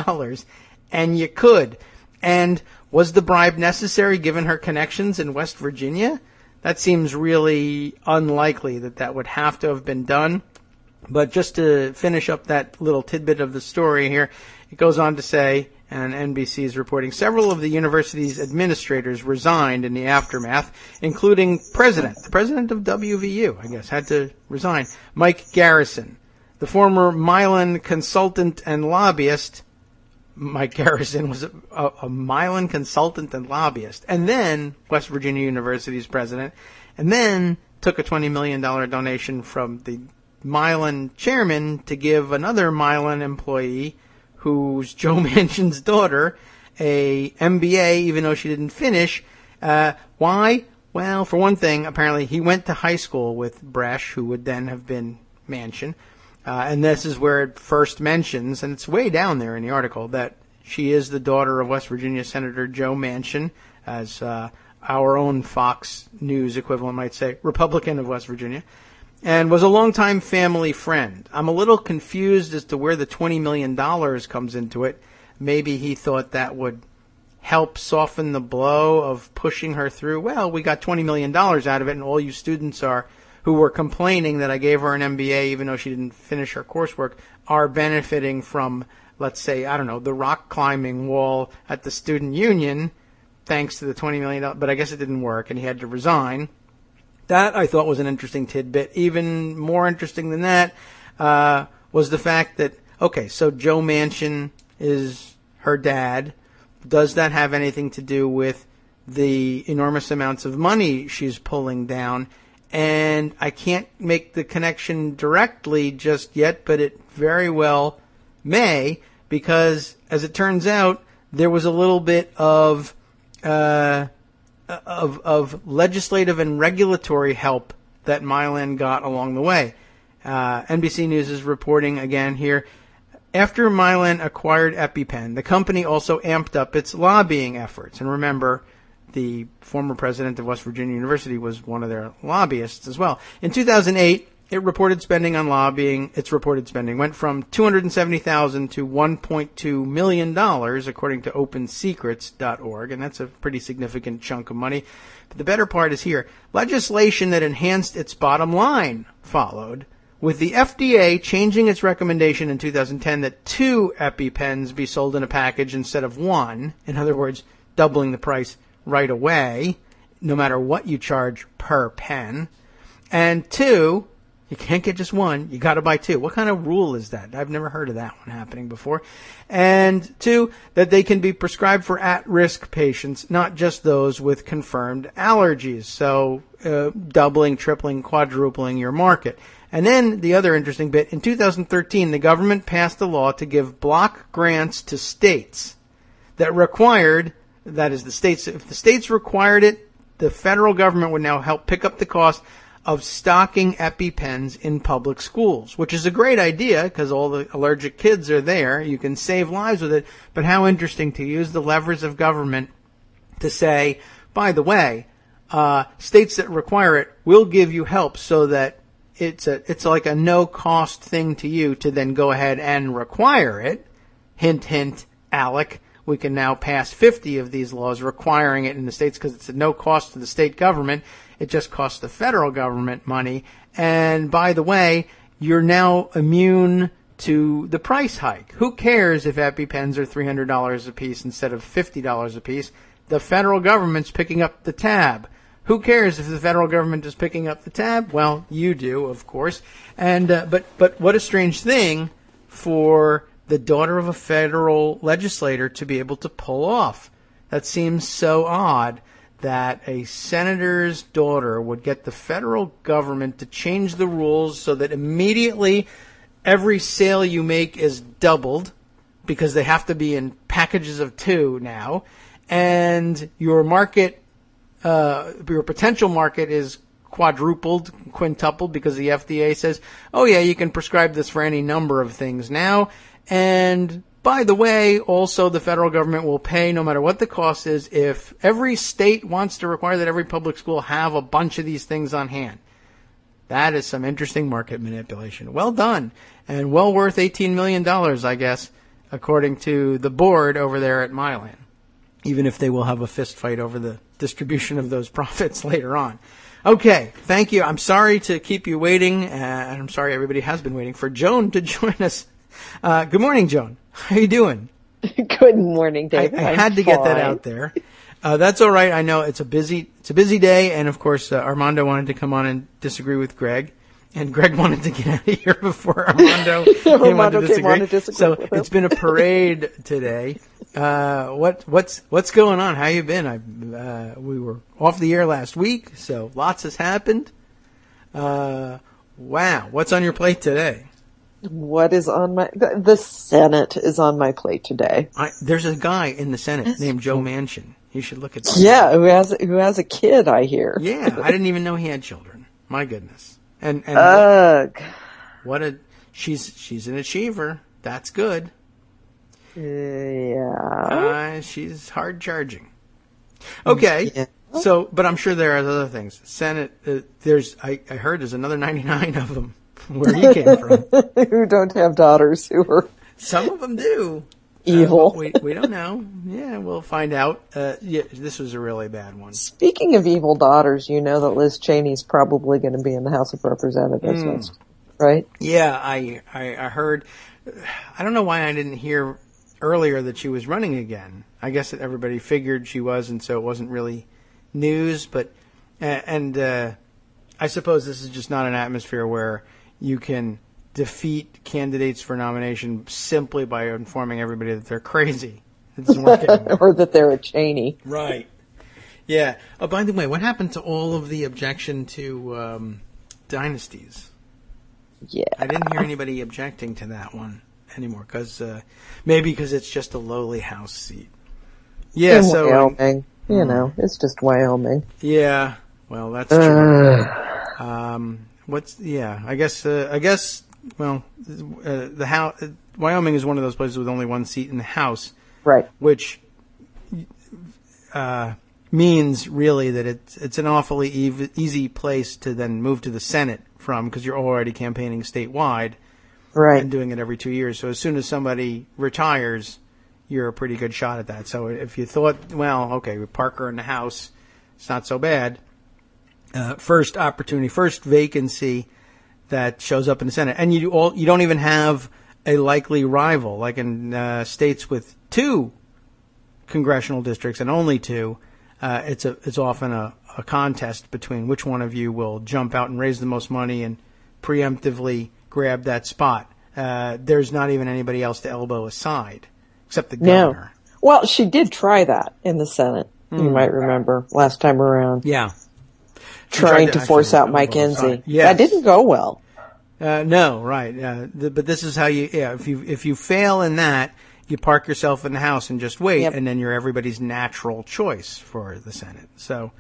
And you could. And was the bribe necessary given her connections in West Virginia? That seems really unlikely that would have to have been done. But just to finish up that little tidbit of the story here, it goes on to say, and NBC is reporting, several of the university's administrators resigned in the aftermath, including the president of WVU, I guess, had to resign, Mike Garrison. The former Mylan consultant and lobbyist, Mike Garrison was a Mylan consultant and lobbyist, and then West Virginia University's president, and then took a $20 million donation from the Mylan chairman to give another Mylan employee, who's Joe Manchin's daughter, a MBA, even though she didn't finish. Why? Well, for one thing, apparently he went to high school with Brash, who would then have been Manchin. And this is where it first mentions, and it's way down there in the article, that she is the daughter of West Virginia Senator Joe Manchin, as our own Fox News equivalent might say, Republican of West Virginia, and was a longtime family friend. I'm a little confused as to where the $20 million comes into it. Maybe he thought that would help soften the blow of pushing her through. Well, we got $20 million out of it, and all you students who were complaining that I gave her an MBA even though she didn't finish her coursework are benefiting from, let's say, I don't know, the rock climbing wall at the student union thanks to the $20 million. But I guess it didn't work, and he had to resign. That, I thought, was an interesting tidbit. Even more interesting than that was the fact that, okay, so Joe Manchin is her dad. Does that have anything to do with the enormous amounts of money she's pulling down? And I can't make the connection directly just yet, but it very well may, because, as it turns out, there was a little bit of legislative and regulatory help that Mylan got along the way. NBC News is reporting again here. After Mylan acquired EpiPen, the company also amped up its lobbying efforts. And remember, the former president of West Virginia University was one of their lobbyists as well. In 2008, its reported spending went from $270,000 to $1.2 million, according to OpenSecrets.org, and that's a pretty significant chunk of money. But the better part is here. Legislation that enhanced its bottom line followed, with the FDA changing its recommendation in 2010 that 2 EpiPens be sold in a package instead of 1. In other words, doubling the price right away, no matter what you charge per pen. And 2, You can't get just one. You got to buy two. What kind of rule is that? I've never heard of that one happening before. And two, that they can be prescribed for at-risk patients, not just those with confirmed allergies. So doubling, tripling, quadrupling your market. And then the other interesting bit, in 2013, the government passed a law to give block grants to states that required, that is the states, if the states required it, the federal government would now help pick up the cost of stocking EpiPens in public schools, which is a great idea because all the allergic kids are there. You can save lives with it. But how interesting to use the levers of government to say, by the way, states that require it will give you help so that it's like a no-cost thing to you to then go ahead and require it. Hint, hint, Alec. We can now pass 50 of these laws requiring it in the states because it's at no cost to the state government. It just costs the federal government money. And by the way, you're now immune to the price hike. Who cares if EpiPens are $300 a piece instead of $50 a piece? The federal government's picking up the tab. Who cares if the federal government is picking up the tab? Well, you do, of course. And but what a strange thing for the daughter of a federal legislator to be able to pull off. That seems so odd that a senator's daughter would get the federal government to change the rules so that immediately every sale you make is doubled because they have to be in packages of 2 now, and your market, your potential market is quadrupled, quintupled because the FDA says, oh yeah, you can prescribe this for any number of things now. And by the way, also the federal government will pay no matter what the cost is if every state wants to require that every public school have a bunch of these things on hand. That is some interesting market manipulation. Well done. And well worth $18 million, I guess, according to the board over there at Mylan. Even if they will have a fist fight over the distribution of those profits later on. Okay, thank you. I'm sorry to keep you waiting, and I'm sorry everybody has been waiting for Joan to join us. Good morning, Joan. How you doing? Good morning, David. I had to get that out there. That's all right. I know it's a busy day, and of course, Armando wanted to come on and disagree with Greg, and Greg wanted to get out of here before Armando came on to disagree. So it's been a parade today. What's going on? How you been? We were off the air last week, so lots has happened. Wow, what's on your plate today? What is on the Senate is on my plate today. There's a guy in the Senate named Joe Manchin. You should look at that. Yeah, who has a kid, I hear. Yeah, I didn't even know he had children. My goodness. And she's an achiever. That's good. Yeah. She's hard charging. Okay. Yeah. So, but I'm sure there are other things. Senate, I heard there's another 99 of them. Where he came from. Who don't have daughters who are... Some of them do. Evil. We don't know. Yeah, we'll find out. Yeah, this was a really bad one. Speaking of evil daughters, you know that Liz Cheney's probably going to be in the House of Representatives next, right? Yeah, I heard. I don't know why I didn't hear earlier that she was running again. I guess that everybody figured she was, and so it wasn't really news. But I suppose this is just not an atmosphere where you can defeat candidates for nomination simply by informing everybody that they're crazy. It doesn't work anymore. Or that they're a Cheney. Right. Yeah. Oh, by the way, what happened to all of the objection to dynasties? Yeah. I didn't hear anybody objecting to that one anymore, maybe because it's just a lowly House seat. Yeah, in so Wyoming. You know, it's just Wyoming. Yeah. Well, that's true. I guess. Well, the House, Wyoming is one of those places with only one seat in the House, right? Which means really that it's an awfully easy place to then move to the Senate from because you're already campaigning statewide, right? And doing it every 2 years. So as soon as somebody retires, you're a pretty good shot at that. So if you thought, well, okay, with Parker in the House, it's not so bad. First opportunity, first vacancy that shows up in the Senate, and you don't even have a likely rival like in states with 2 congressional districts and only 2. It's often a contest between which one of you will jump out and raise the most money and preemptively grab that spot. There's not even anybody else to elbow aside except the No. governor. Well, she did try that in the Senate. You might remember last time around. Yeah. Trying tried to to force actually out Mike elbow aside. Enzi. Yes. That didn't go well. No, right. But this is how if you fail in that, you park yourself in the House and just wait, Yep. and then you're everybody's natural choice for the Senate. So,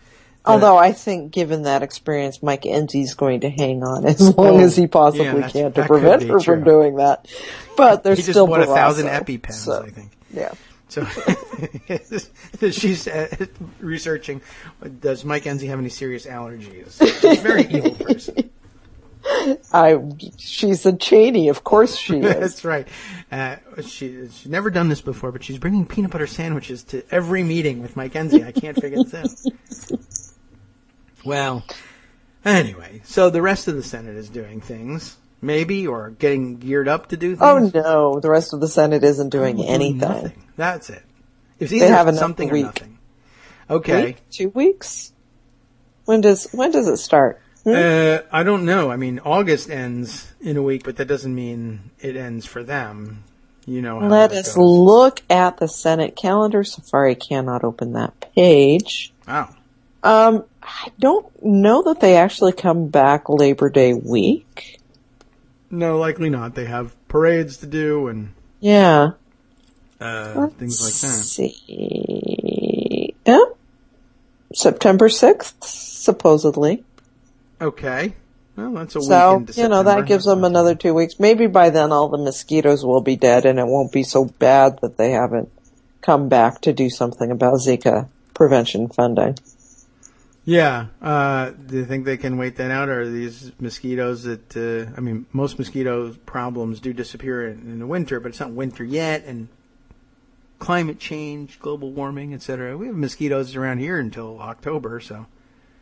Although I think, given that experience, Mike Enzi's going to hang on as long as he possibly can to that prevent could be her from true. doing that. But there's he just still bought 1,000 Barrasso, EpiPens, so, I think. Yeah. So she's researching, does Mike Enzi have any serious allergies? She's a very evil person. She's a Cheney, of course she is. That's right. She's never done this before, but she's bringing peanut butter sandwiches to every meeting with Mike Enzi. I can't figure this out. Well, anyway, so the rest of the Senate is doing things, maybe, or getting geared up to do Oh things. no, the rest of the Senate isn't doing anything. Nothing. That's it. It's They either have another something or week. nothing. Okay. Week? 2 weeks? When does it start? I don't know. I mean, August ends in a week, but that doesn't mean it ends for them. You know how Let that us goes. look at the Senate calendar. Safari cannot open that page. Oh. I don't know that they actually come back Labor Day week. No, likely not. They have parades to do and Yeah. things like that. Let's see. Yeah. September 6th, supposedly. Okay. Well, that's a week So, into September. that gives them another 2 weeks. Maybe by then all the mosquitoes will be dead and it won't be so bad that they haven't come back to do something about Zika prevention funding. Yeah. Do you think they can wait that out, or are these mosquitoes that, most mosquito problems do disappear in the winter, but it's not winter yet, and climate change, global warming, etc. We have mosquitoes around here until October, so.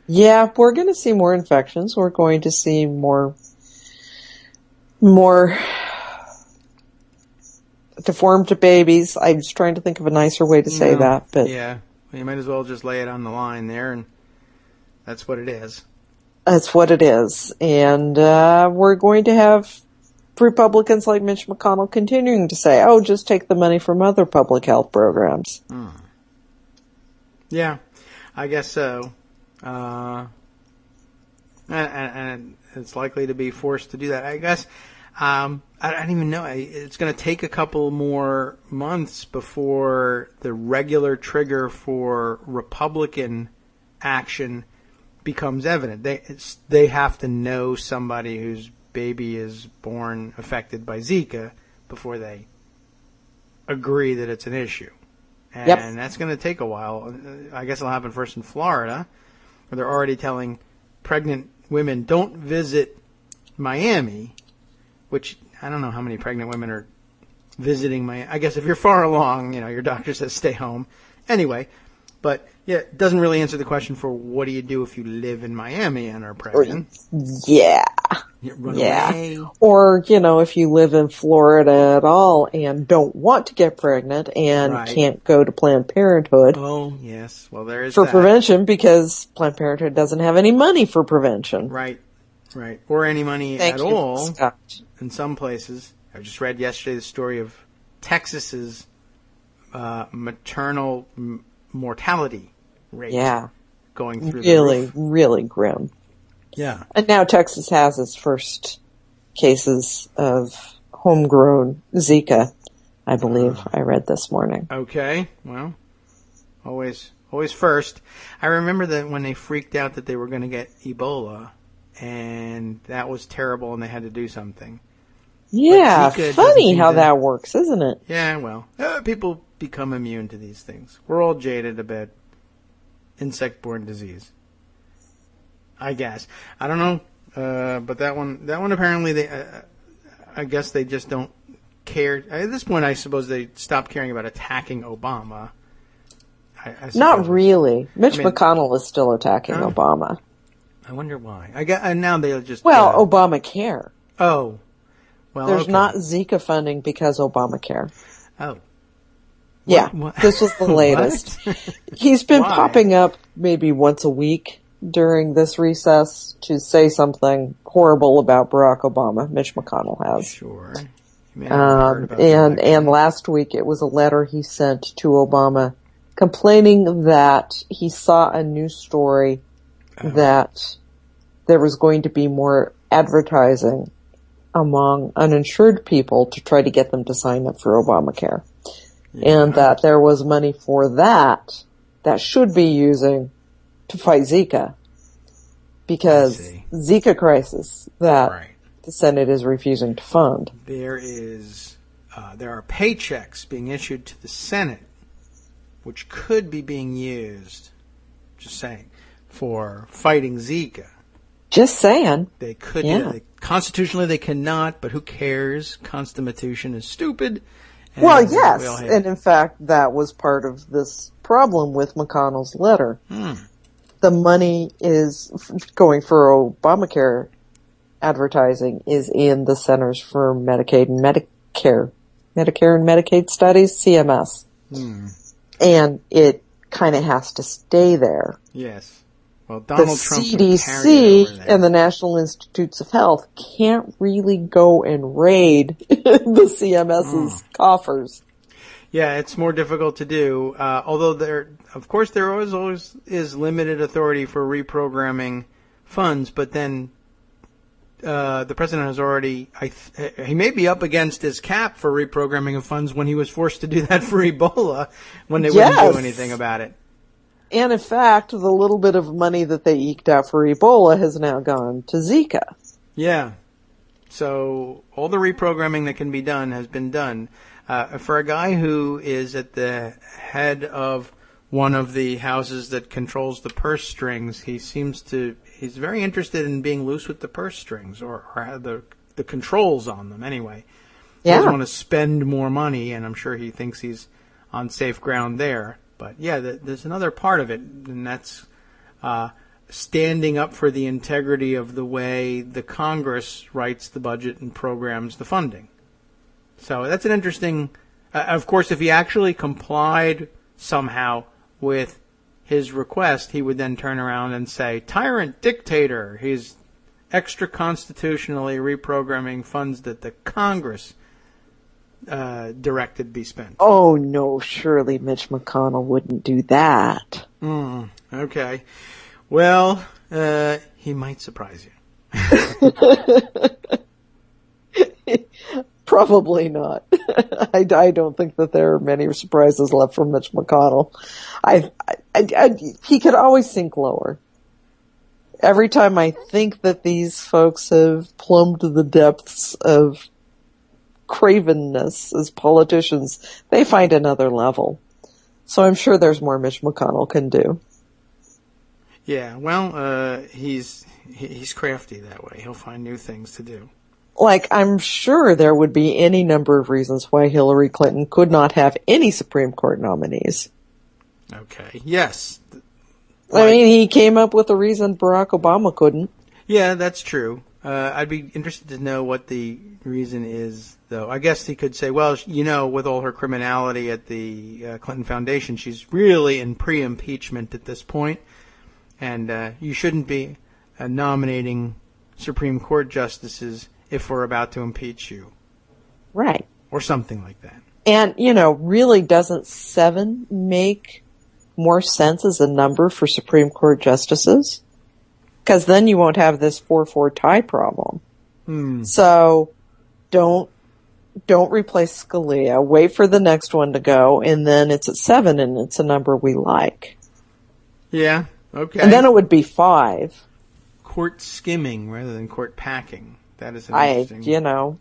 Yeah, we're going to see more infections. We're going to see more deformed babies. I was trying to think of a nicer way to say that, but Yeah. You might as well just lay it on the line there, and that's what it is. that's what it is. And we're going to have Republicans like Mitch McConnell continuing to say, oh, just take the money from other public health programs. Yeah, I guess so. And it's likely to be forced to do that. I guess I don't even know. It's going to take a couple more months before the regular trigger for Republican action becomes evident. They have to know somebody whose baby is born affected by Zika before they agree that it's an issue. And that's going to take a while. I guess it'll happen first in Florida, where they're already telling pregnant women, don't visit Miami, which I don't know how many pregnant women are visiting Miami. I guess if you're far along, your doctor says stay home. Anyway, but yeah, it doesn't really answer the question for what do you do if you live in Miami and are pregnant. Yeah. You run away. Or, if you live in Florida at all and don't want to get pregnant and Right. can't go to Planned Parenthood Oh, yes. Well, there is for that. prevention because Planned Parenthood doesn't have any money for prevention. Right. Or any money Thank at you, all. Scott. In some places. I just read yesterday the story of Texas's maternal mortality rate Yeah. going through the Really, roof. really grim. Yeah. And now Texas has its first cases of homegrown Zika, I believe I read this morning. Okay. Well, always first. I remember that when they freaked out that they were going to get Ebola, and that was terrible, and they had to do something. Yeah, Zika doesn't funny seem how to- that works, isn't it? Yeah, well, people become immune to these things. We're all jaded about insect-borne disease. I guess. I don't know, but that one apparently I guess they just don't care. At this point, I suppose they stopped caring about attacking Obama. I Not suppose. really. Mitch I mean- McConnell is still attacking Huh? Obama. I wonder why. And now they'll just Well, Obamacare. oh, well, There's okay. not Zika funding because Obamacare. Oh, Yeah, What? this was the latest. What? He's been Why? popping up maybe once a week during this recess to say something horrible about Barack Obama. Mitch McConnell has. Sure. You may not have heard about that. And last week it was a letter he sent to Obama complaining that he saw a news story that there was going to be more advertising among uninsured people to try to get them to sign up for Obamacare. Yeah. And that there was money for that should be using to fight Zika. Because Zika crisis that the Senate is refusing to fund. There are paychecks being issued to the Senate which could be being used, just saying, for fighting Zika. Just saying. They could. Yeah. Constitutionally, they cannot, but who cares? Constitution is stupid. Well, yes, and in fact, that was part of this problem with McConnell's letter. The money is going for Obamacare advertising is in the Centers for Medicaid and Medicare and Medicaid Studies, CMS. And it kind of has to stay there. Yes. Well, Donald Trump CDC and the National Institutes of Health can't really go and raid the CMS's coffers. Yeah, it's more difficult to do. Although there always is limited authority for reprogramming funds, but then the president has already, he may be up against his cap for reprogramming of funds when he was forced to do that for Ebola when they wouldn't do anything about it. And in fact, the little bit of money that they eked out for Ebola has now gone to Zika. Yeah. So all the reprogramming that can be done has been done. For a guy who is at the head of one of the houses that controls the purse strings, he's very interested in being loose with the purse strings or the controls on them anyway. He doesn't want to spend more money, and I'm sure he thinks he's on safe ground there. But yeah, there's another part of it, and that's standing up for the integrity of the way the Congress writes the budget and programs the funding. So that's an interesting. Of course, if he actually complied somehow with his request, he would then turn around and say, "Tyrant dictator." He's extra constitutionally reprogramming funds that the Congress directed be spent. Oh, no, surely Mitch McConnell wouldn't do that. Okay. Well, he might surprise you. Probably not. I don't think that there are many surprises left from Mitch McConnell. He could always sink lower. Every time I think that these folks have plumbed the depths of cravenness as politicians, they find another level. So I'm sure there's more Mitch McConnell can do. Yeah, well, he's crafty that way. He'll find new things to do. Like, I'm sure there would be any number of reasons why Hillary Clinton could not have any Supreme Court nominees. Okay, yes. I mean, he came up with a reason Barack Obama couldn't. Yeah, that's true. I'd be interested to know what the reason is, though. I guess he could say, well, with all her criminality at the Clinton Foundation, she's really in pre-impeachment at this point, and you shouldn't be nominating Supreme Court justices if we're about to impeach you. Right. Or something like that. And, really doesn't 7 make more sense as a number for Supreme Court justices? Because then you won't have this 4-4 tie problem. So don't replace Scalia. Wait for the next one to go, and then it's at 7, and it's a number we like. Yeah, okay. And then it would be 5. Court skimming rather than court packing. That is interesting.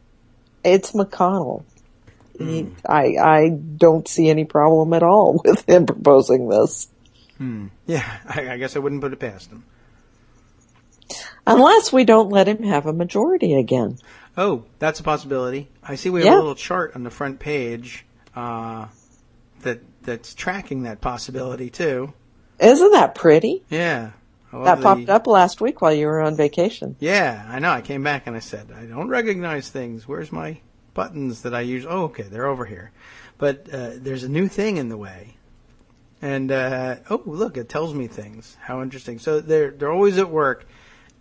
It's McConnell. I don't see any problem at all with him proposing this. Yeah, I guess I wouldn't put it past him. Unless we don't let him have a majority again. Oh, that's a possibility. I see we have a little chart on the front page that's tracking that possibility, too. Isn't that pretty? Yeah. That popped up last week while you were on vacation. Yeah, I know. I came back and I said, I don't recognize things. Where's my buttons that I use? Oh, okay, they're over here. But there's a new thing in the way. And oh, look, it tells me things. How interesting. So they're always at work,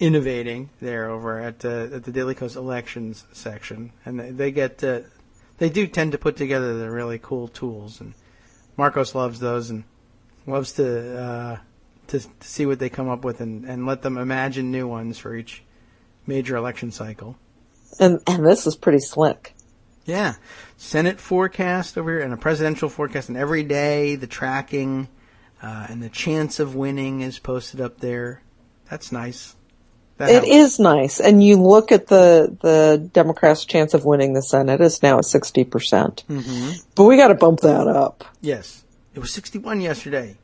innovating there over at the Daily Kos elections section, and they do tend to put together the really cool tools, and Marcos loves those and loves to see what they come up with and let them imagine new ones for each major election cycle. And this is pretty slick. Yeah. Senate forecast over here and a presidential forecast, and every day the tracking and the chance of winning is posted up there. That's nice. It is nice. And you look at the Democrats' chance of winning the Senate is now at 60%. Mm-hmm. But we got to bump that up. Yes. It was 61 yesterday.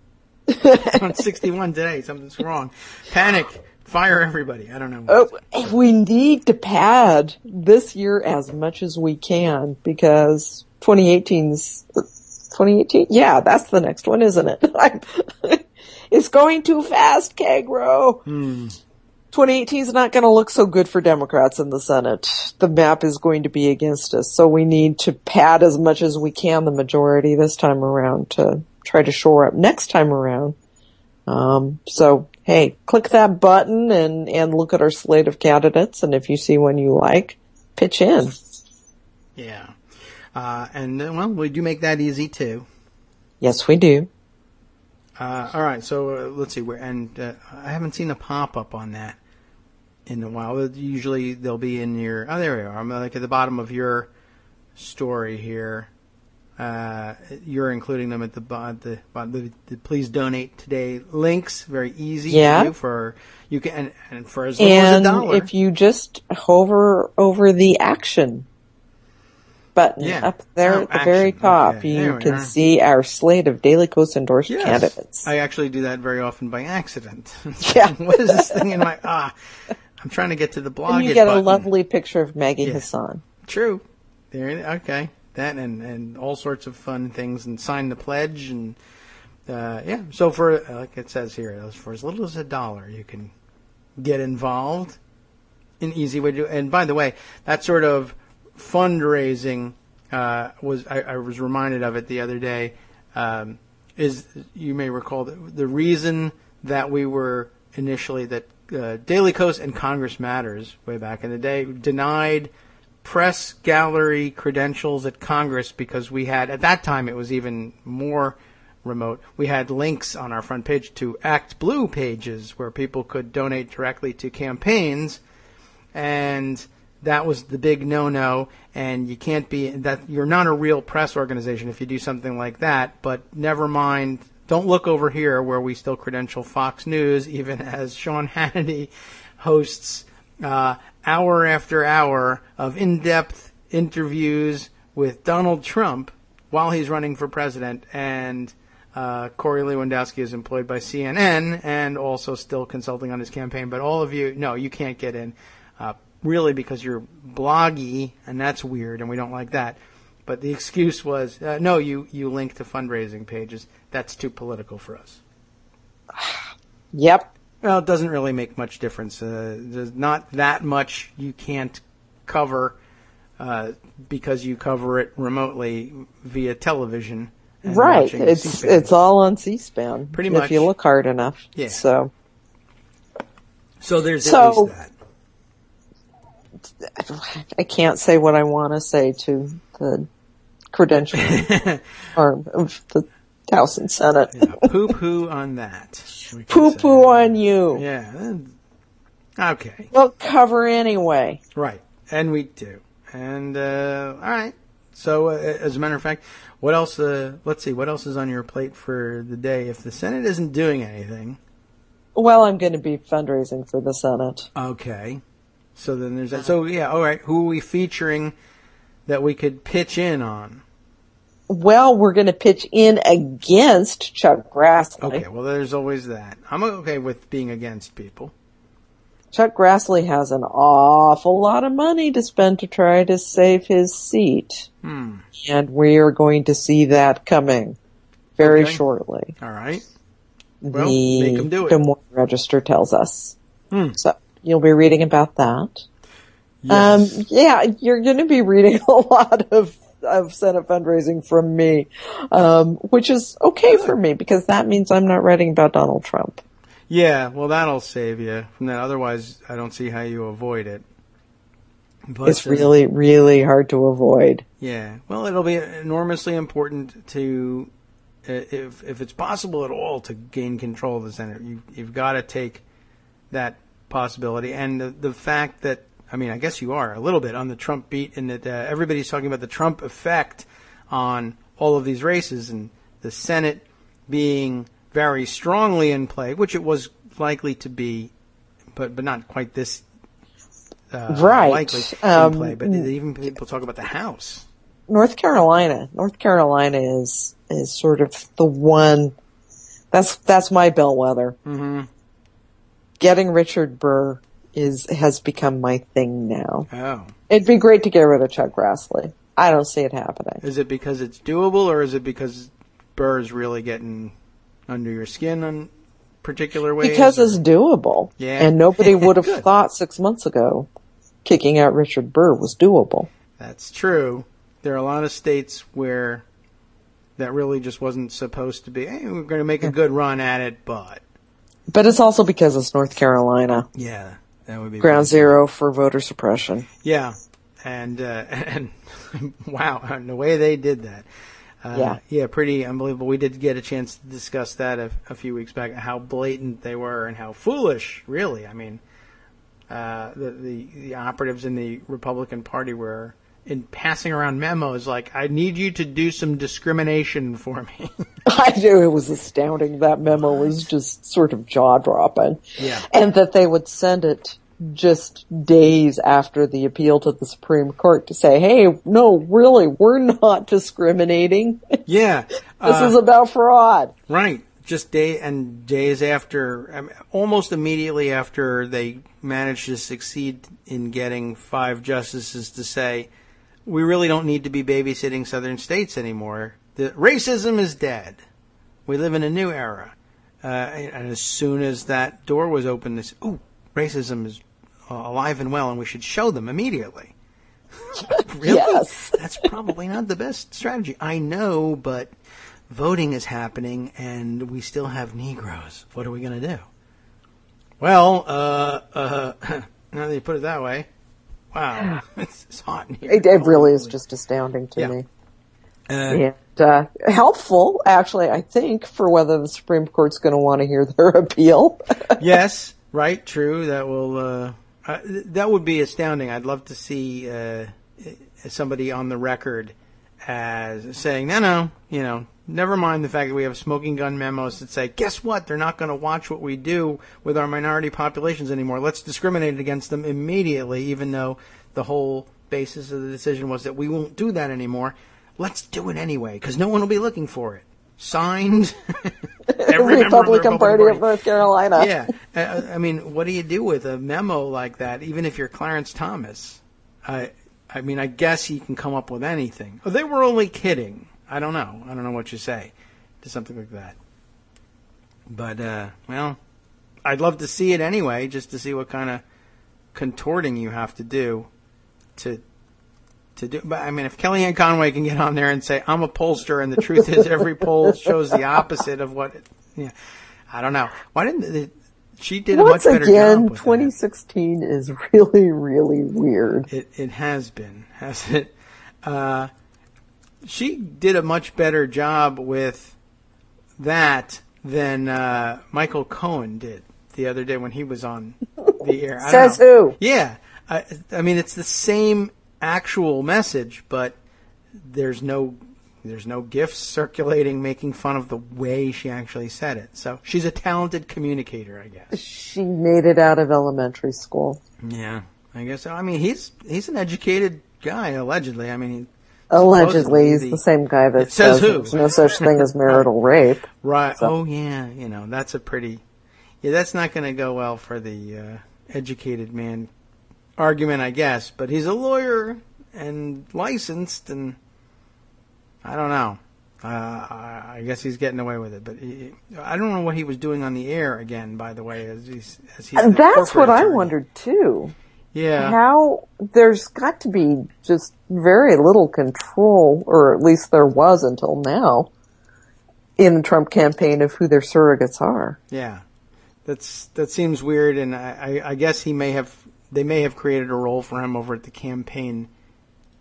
On 61 today. Something's wrong. Panic. Fire everybody. I don't know. We need to pad this year as much as we can because 2018? Yeah, that's the next one, isn't it? It's going too fast, Kagro. 2018 is not going to look so good for Democrats in the Senate. The map is going to be against us, so we need to pad as much as we can the majority this time around to try to shore up next time around. So, hey, click that button and look at our slate of candidates, and if you see one you like, pitch in. Yeah. And we do make that easy, too. Yes, we do. All right, so let's see. I haven't seen a pop-up on that in a while. Usually they'll be in your... Oh, there we are. I'm like at the bottom of your story here. You're including them at the please donate today links. Very easy to do for you can and for as little as $1. And if you just hover over the action button up there at the very top, you can see our slate of Daily Kos endorsed candidates. I actually do that very often by accident. Yeah. What is this thing in my I'm trying to get to the blog. And you get a lovely picture of Maggie Hassan. True. Okay. That and all sorts of fun things, and sign the pledge, and so for like it says here, for as little as $1 you can get involved. An easy way to do it. And by the way, that sort of fundraising I was reminded of it the other day, is you may recall the reason that we were initially that Daily Kos and Congress Matters way back in the day denied press gallery credentials at Congress because we had, at that time it was even more remote, we had links on our front page to Act Blue pages where people could donate directly to campaigns, and that was the big no-no, and you can't be, that you're not a real press organization if you do something like that, but never mind, don't look over here where we still credential Fox News, even as Sean Hannity hosts hour after hour of in-depth interviews with Donald Trump while he's running for president, and Corey Lewandowski is employed by CNN and also still consulting on his campaign. But all of you, no, you can't get in, really because you're bloggy, and that's weird, and we don't like that. But the excuse was, no, you link to fundraising pages. That's too political for us. Yep. Well, it doesn't really make much difference. There's not that much you can't cover because you cover it remotely via television. Right. It's all on C-SPAN. Pretty much. If you look hard enough. Yeah. So there's at least that. I can't say what I want to say to the credentialing arm of the House and Senate. Yeah, poo-poo on that. Poo-poo on you. Yeah. Okay. We'll cover anyway. Right. And we do. And, all right. So, as a matter of fact, what else, let's see, what else is on your plate for the day? If the Senate isn't doing anything. Well, I'm going to be fundraising for the Senate. Okay. So then there's that. So, yeah, all right. Who are we featuring that we could pitch in on? Well, we're going to pitch in against Chuck Grassley. Okay, well, there's always that. I'm okay with being against people. Chuck Grassley has an awful lot of money to spend to try to save his seat. And we are going to see that coming very shortly. All right. Well, make him do it. The Des Moines Register tells us. So you'll be reading about that. Yes. Yeah, you're going to be reading a lot of of Senate fundraising from me, which is okay for me because that means I'm not writing about Donald Trump. Yeah, well, that'll save you from that. Otherwise, I don't see how you avoid it. But, It's really, really hard to avoid. Yeah. Well, it'll be enormously important to, if it's possible at all, to gain control of the Senate. You've got to take that possibility. And the fact that, I mean, I guess you are a little bit on the Trump beat in that everybody's talking about the Trump effect on all of these races and the Senate being very strongly in play, which it was likely to be, but not quite this right. likely in play. But even people talk about the House. North Carolina is sort of the one. That's my bellwether. Mm-hmm. Getting Richard Burr has become my thing now. Oh, it'd be great to get rid of Chuck Grassley. I don't see it happening. Is it because it's doable, or is it because Burr's really getting under your skin on particular ways? Because it's doable. Yeah. And nobody would have thought 6 months ago kicking out Richard Burr was doable. That's true. There are a lot of states where that really just wasn't supposed to be. Hey, we're going to make a good run at it, but it's also because it's North Carolina. Yeah, that would be ground zero for voter suppression. Yeah, and wow, and the way they did that. Yeah, pretty unbelievable. We did get a chance to discuss that a few weeks back, how blatant they were and how foolish, really. I mean, the operatives in the Republican Party were in passing around memos like, I need you to do some discrimination for me. I do. It was astounding. That memo was just sort of jaw-dropping. Yeah. And that they would send it just days after the appeal to the Supreme Court to say, hey, no, really, we're not discriminating. Yeah. This is about fraud. Right. Just days after, almost immediately after they managed to succeed in getting 5 justices to say, we really don't need to be babysitting southern states anymore. The racism is dead. We live in a new era. And as soon as that door was open, they said, ooh, racism is alive and well, and we should show them immediately. Really? Yes. That's probably not the best strategy. I know, but voting is happening, and we still have Negroes. What are we going to do? Well, now that you put it that way, wow, it's hot in here. It really is just astounding to me. And helpful, actually, I think, for whether the Supreme Court's going to want to hear their appeal. Yes, right, true. That will that would be astounding. I'd love to see somebody on the record as saying, no, never mind the fact that we have smoking gun memos that say, guess what? They're not going to watch what we do with our minority populations anymore. Let's discriminate against them immediately, even though the whole basis of the decision was that we won't do that anymore. Let's do it anyway, because no one will be looking for it. Signed, every Republican Party of North Carolina. Yeah. I mean, what do you do with a memo like that, even if you're Clarence Thomas? I mean, I guess he can come up with anything. Oh, they were only kidding. I don't know. I don't know what you say to something like that. But, well, I'd love to see it anyway, just to see what kind of contorting you have to do to do. But, I mean, if Kellyanne Conway can get on there and say, I'm a pollster, and the truth is every poll shows the opposit of what I don't know. Why didn't she did a much better job with Once again, 2016 is really, really weird. It has been, hasn't it? She did a much better job with that than Michael Cohen did the other day when he was on the air. Says who? Yeah. I mean, it's the same actual message, but there's no gifs circulating making fun of the way she actually said it. So she's a talented communicator, I guess. She made it out of elementary school. Yeah, I guess so. I mean, he's an educated guy, allegedly. I mean, allegedly, he's the same guy that says there's no such thing as marital rape. Right. So. Oh, yeah. That's a pretty... Yeah, that's not going to go well for the educated man argument, I guess. But he's a lawyer and licensed, and I don't know. I guess he's getting away with it. But I don't know what he was doing on the air again, by the way. As he's that's what I wondered, too. Yeah. how there's got to be just very little control, or at least there was until now, in the Trump campaign of who their surrogates are. Yeah. That seems weird, and I guess they may have created a role for him over at the campaign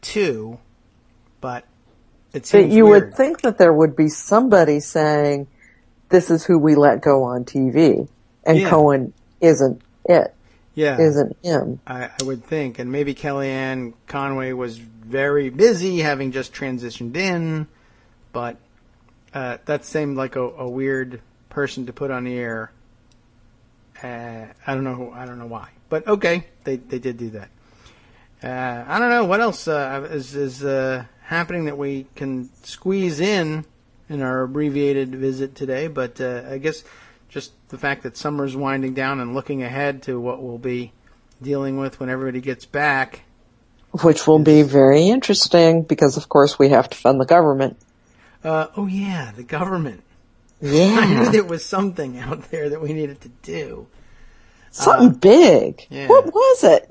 too, but it seems But you weird. would think that there would be somebody saying, this is who we let go on TV, and Yeah. Cohen isn't it, Yeah. isn't him. I would think, and maybe Kellyanne Conway was very busy, having just transitioned in, but that seemed like a weird person to put on the air. I don't know why, but okay, they did do that. I don't know what else is happening that we can squeeze in our abbreviated visit today, but I guess just the fact that summer's winding down and looking ahead to what we'll be dealing with when everybody gets back. Which will be very interesting because, of course, we have to fund the government. Oh yeah, the government. Yeah. I knew there was something out there that we needed to do. Something big. yeah. What was it?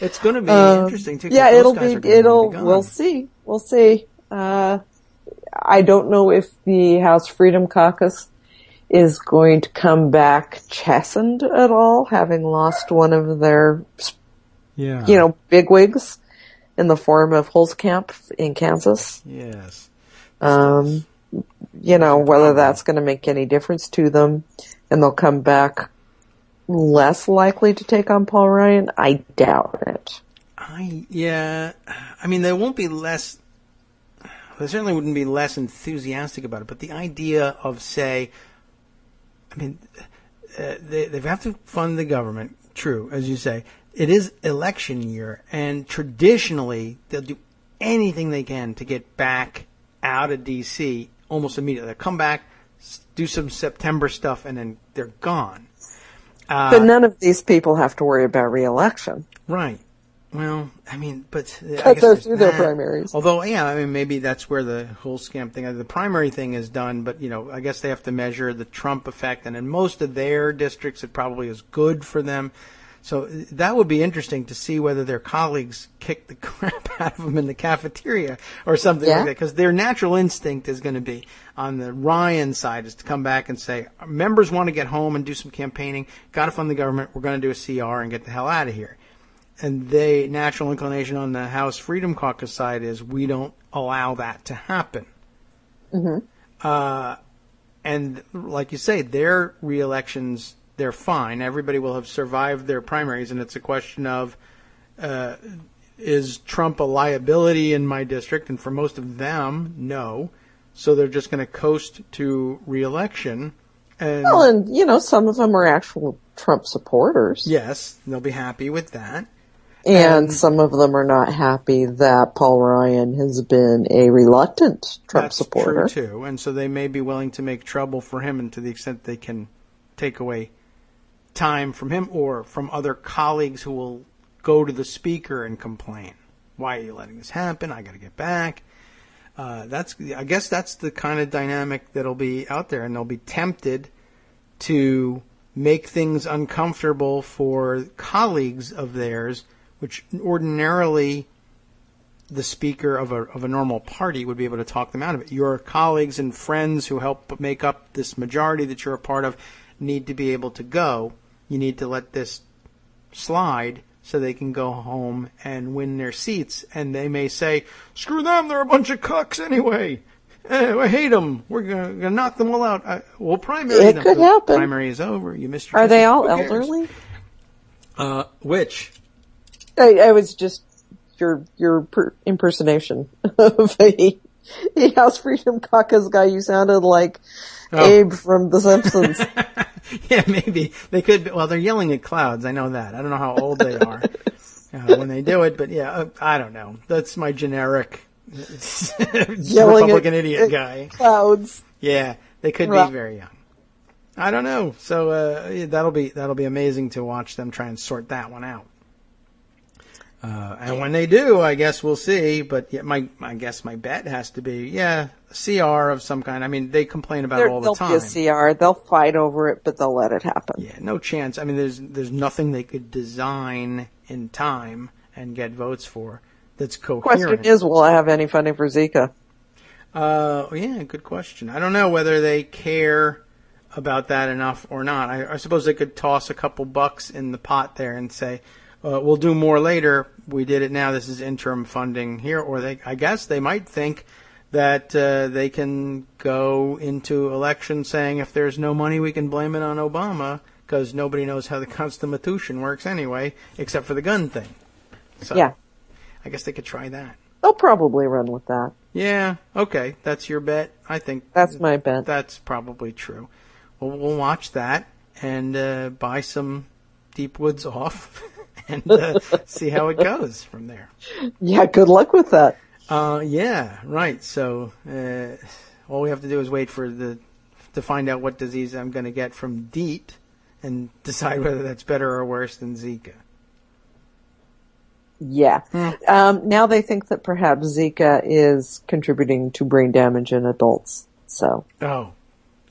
It's going to be interesting too. 'Cause Yeah, those guys are gonna be gone. we'll see. We'll see. I don't know if the House Freedom Caucus is going to come back chastened at all, having lost one of their, bigwigs in the form of Holzkamp in Kansas. Yes. Whether that's going to make any difference to them, and they'll come back less likely to take on Paul Ryan, I doubt it. They won't be less. They certainly wouldn't be less enthusiastic about it. But the idea of, say, they have to fund the government. True, as you say, it is election year, and traditionally they'll do anything they can to get back out of D.C. almost immediately. They'll come back, do some September stuff, and then they're gone. But none of these people have to worry about re-election. Right. Well, but Because they're through their primaries. Although, maybe that's where the whole scam thing, the primary thing is done, but, I guess they have to measure the Trump effect, and in most of their districts it probably is good for them. So that would be interesting to see whether their colleagues kick the crap out of them in the cafeteria or something like that, because their natural instinct is going to be, on the Ryan side, is to come back and say, members want to get home and do some campaigning, got to fund the government, we're going to do a CR and get the hell out of here. And the natural inclination on the House Freedom Caucus side is we don't allow that to happen. Mm-hmm. And like you say, their re-elections, they're fine. Everybody will have survived their primaries, and it's a question of, is Trump a liability in my district? And for most of them, no. So they're just going to coast to re-election. And some of them are actual Trump supporters. Yes, they'll be happy with that. And some of them are not happy that Paul Ryan has been a reluctant Trump supporter. That's true, too. And so they may be willing to make trouble for him, and to the extent they can take away time from him or from other colleagues who will go to the speaker and complain. Why are you letting this happen? I got to get back. I guess that's the kind of dynamic that'll be out there, and they'll be tempted to make things uncomfortable for colleagues of theirs, which ordinarily the speaker of a normal party would be able to talk them out of it. Your colleagues and friends who help make up this majority that you're a part of need to be able to go. You need to let this slide so they can go home and win their seats. And they may say, screw them, they're a bunch of cucks anyway. I hate them. We're going to knock them all out. We'll primary them. It could happen. The primary is over. You missed your Are they all Who cares? elderly? Which? I was just your impersonation of a House Freedom Caucus guy. You sounded like Abe from The Simpsons. Yeah, maybe. They could be. Well, they're yelling at clouds. I know that. I don't know how old they are when they do it, but I don't know. That's my generic Republican idiot guy. Clouds. Yeah, they could be very young. I don't know. So that'll be amazing to watch them try and sort that one out. And when they do, I guess we'll see. But yeah, I guess my bet has to be, a CR of some kind. I mean, they complain about it all the time. There'll be a CR. They'll fight over it, but they'll let it happen. Yeah, no chance. I mean, there's nothing they could design in time and get votes for that's coherent. Question is, will I have any funding for Zika? Yeah, good question. I don't know whether they care about that enough or not. I suppose they could toss a couple bucks in the pot there and say, we'll do more later. We did it now. This is interim funding here. Or I guess they might think that they can go into election saying if there's no money, we can blame it on Obama because nobody knows how the Constitution works anyway, except for the gun thing. So, yeah. I guess they could try that. They'll probably run with that. Yeah, okay. That's your bet. I think that's my bet. That's probably true. Well, we'll watch that and buy some Deep Woods off and see how it goes from there. Yeah, good luck with that. Yeah, right. So all we have to do is wait for to find out what disease I'm going to get from DEET and decide whether that's better or worse than Zika. Yeah. Now they think that perhaps Zika is contributing to brain damage in adults. So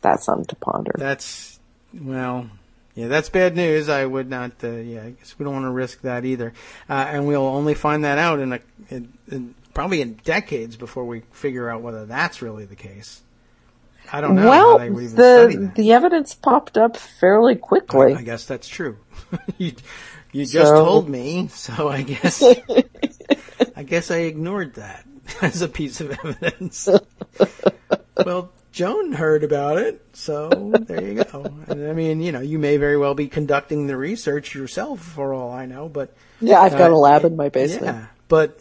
that's something to ponder. That's bad news. I would not, I guess we don't want to risk that either. And we'll only find that out in probably in decades before we figure out whether that's really the case. I don't know how they would even study that. The evidence popped up fairly quickly. I guess that's true. You just told me, so I guess I ignored that as a piece of evidence. Well, Joan heard about it, so there you go. And I mean, you may very well be conducting the research yourself for all I know, but yeah, I've got a lab in my basement. Yeah, but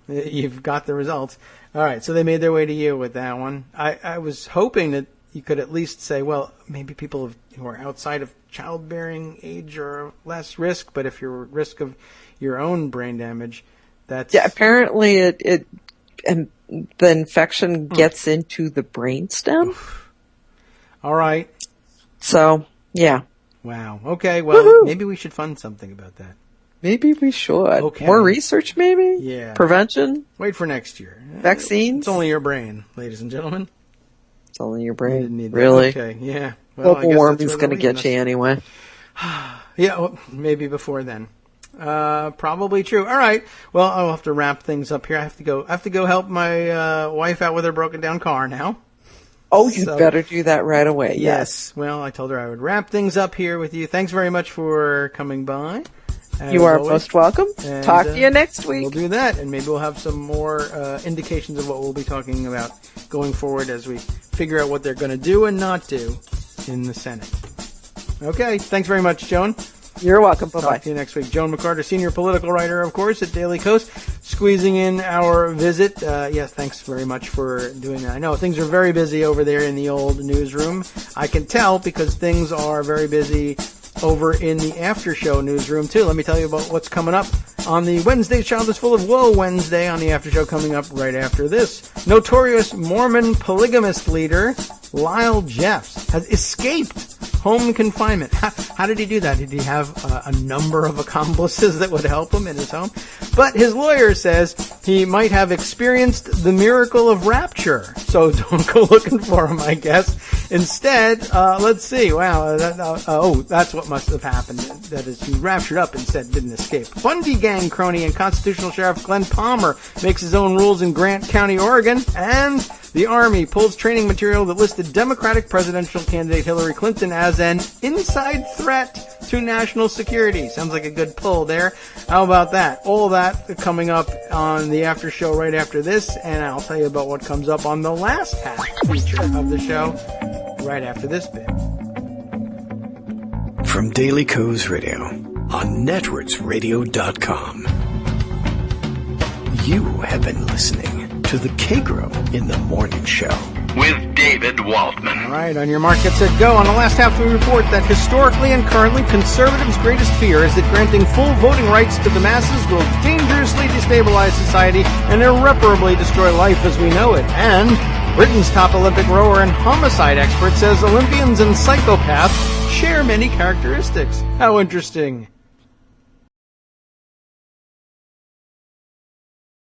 you've got the results. All right, so they made their way to you with that one. I was hoping that you could at least say, well, maybe people who are outside of childbearing age are less risk, but if you're at risk of your own brain damage, that's... Yeah, apparently the infection gets into the brainstem. All right. So, yeah. Wow. Okay, well, maybe we should fund something about that. Maybe we should. Okay. More research, maybe? Yeah. Prevention? Wait for next year. Vaccines? It's only your brain, ladies and gentlemen. It's only your brain. You didn't need that. Really? Okay, yeah. Well, global warming's going to get you anyway. Yeah, well, maybe before then. Probably true. All right. Well, I'll have to wrap things up here. I have to go help my wife out with her broken down car now. Oh, you better do that right away. Yes. Well, I told her I would wrap things up here with you. Thanks very much for coming by. You are most welcome. And, talk to you next week. We'll do that, and maybe we'll have some more indications of what we'll be talking about going forward as we figure out what they're going to do and not do in the Senate. Okay, thanks very much, Joan. You're welcome. Bye-bye. Talk to you next week. Joan McCarter, senior political writer, of course, at Daily Kos, squeezing in our visit. Yes, thanks very much for doing that. I know things are very busy over there in the old newsroom. I can tell because things are very busy over in the after show newsroom too. Let me tell you about what's coming up on the Wednesday Child is Full of Woe Wednesday on the after show coming up right after this. Notorious Mormon polygamist leader Lyle Jeffs has escaped home confinement. How did he do that? Did he have a number of accomplices that would help him in his home? But his lawyer says he might have experienced the miracle of rapture. So don't go looking for him, I guess. Instead, let's see. Wow. That's what must have happened. That is, he raptured up and said didn't escape. Bundy gang crony and constitutional sheriff Glenn Palmer makes his own rules in Grant County, Oregon. And the Army pulls training material that listed Democratic presidential candidate Hillary Clinton as an inside threat to national security. Sounds like a good pull there. How about that? All that coming up on the after show right after this, and I'll tell you about what comes up on the last half feature of the show right after this bit. From Daily Kos Radio on networksradio.com. You have been listening to the Kagro in the Morning Show with David Waldman. All right, on your mark, get set, go. On the last half, we report that historically and currently, conservatives' greatest fear is that granting full voting rights to the masses will dangerously destabilize society and irreparably destroy life as we know it. And Britain's top Olympic rower and homicide expert says Olympians and psychopaths share many characteristics. How interesting.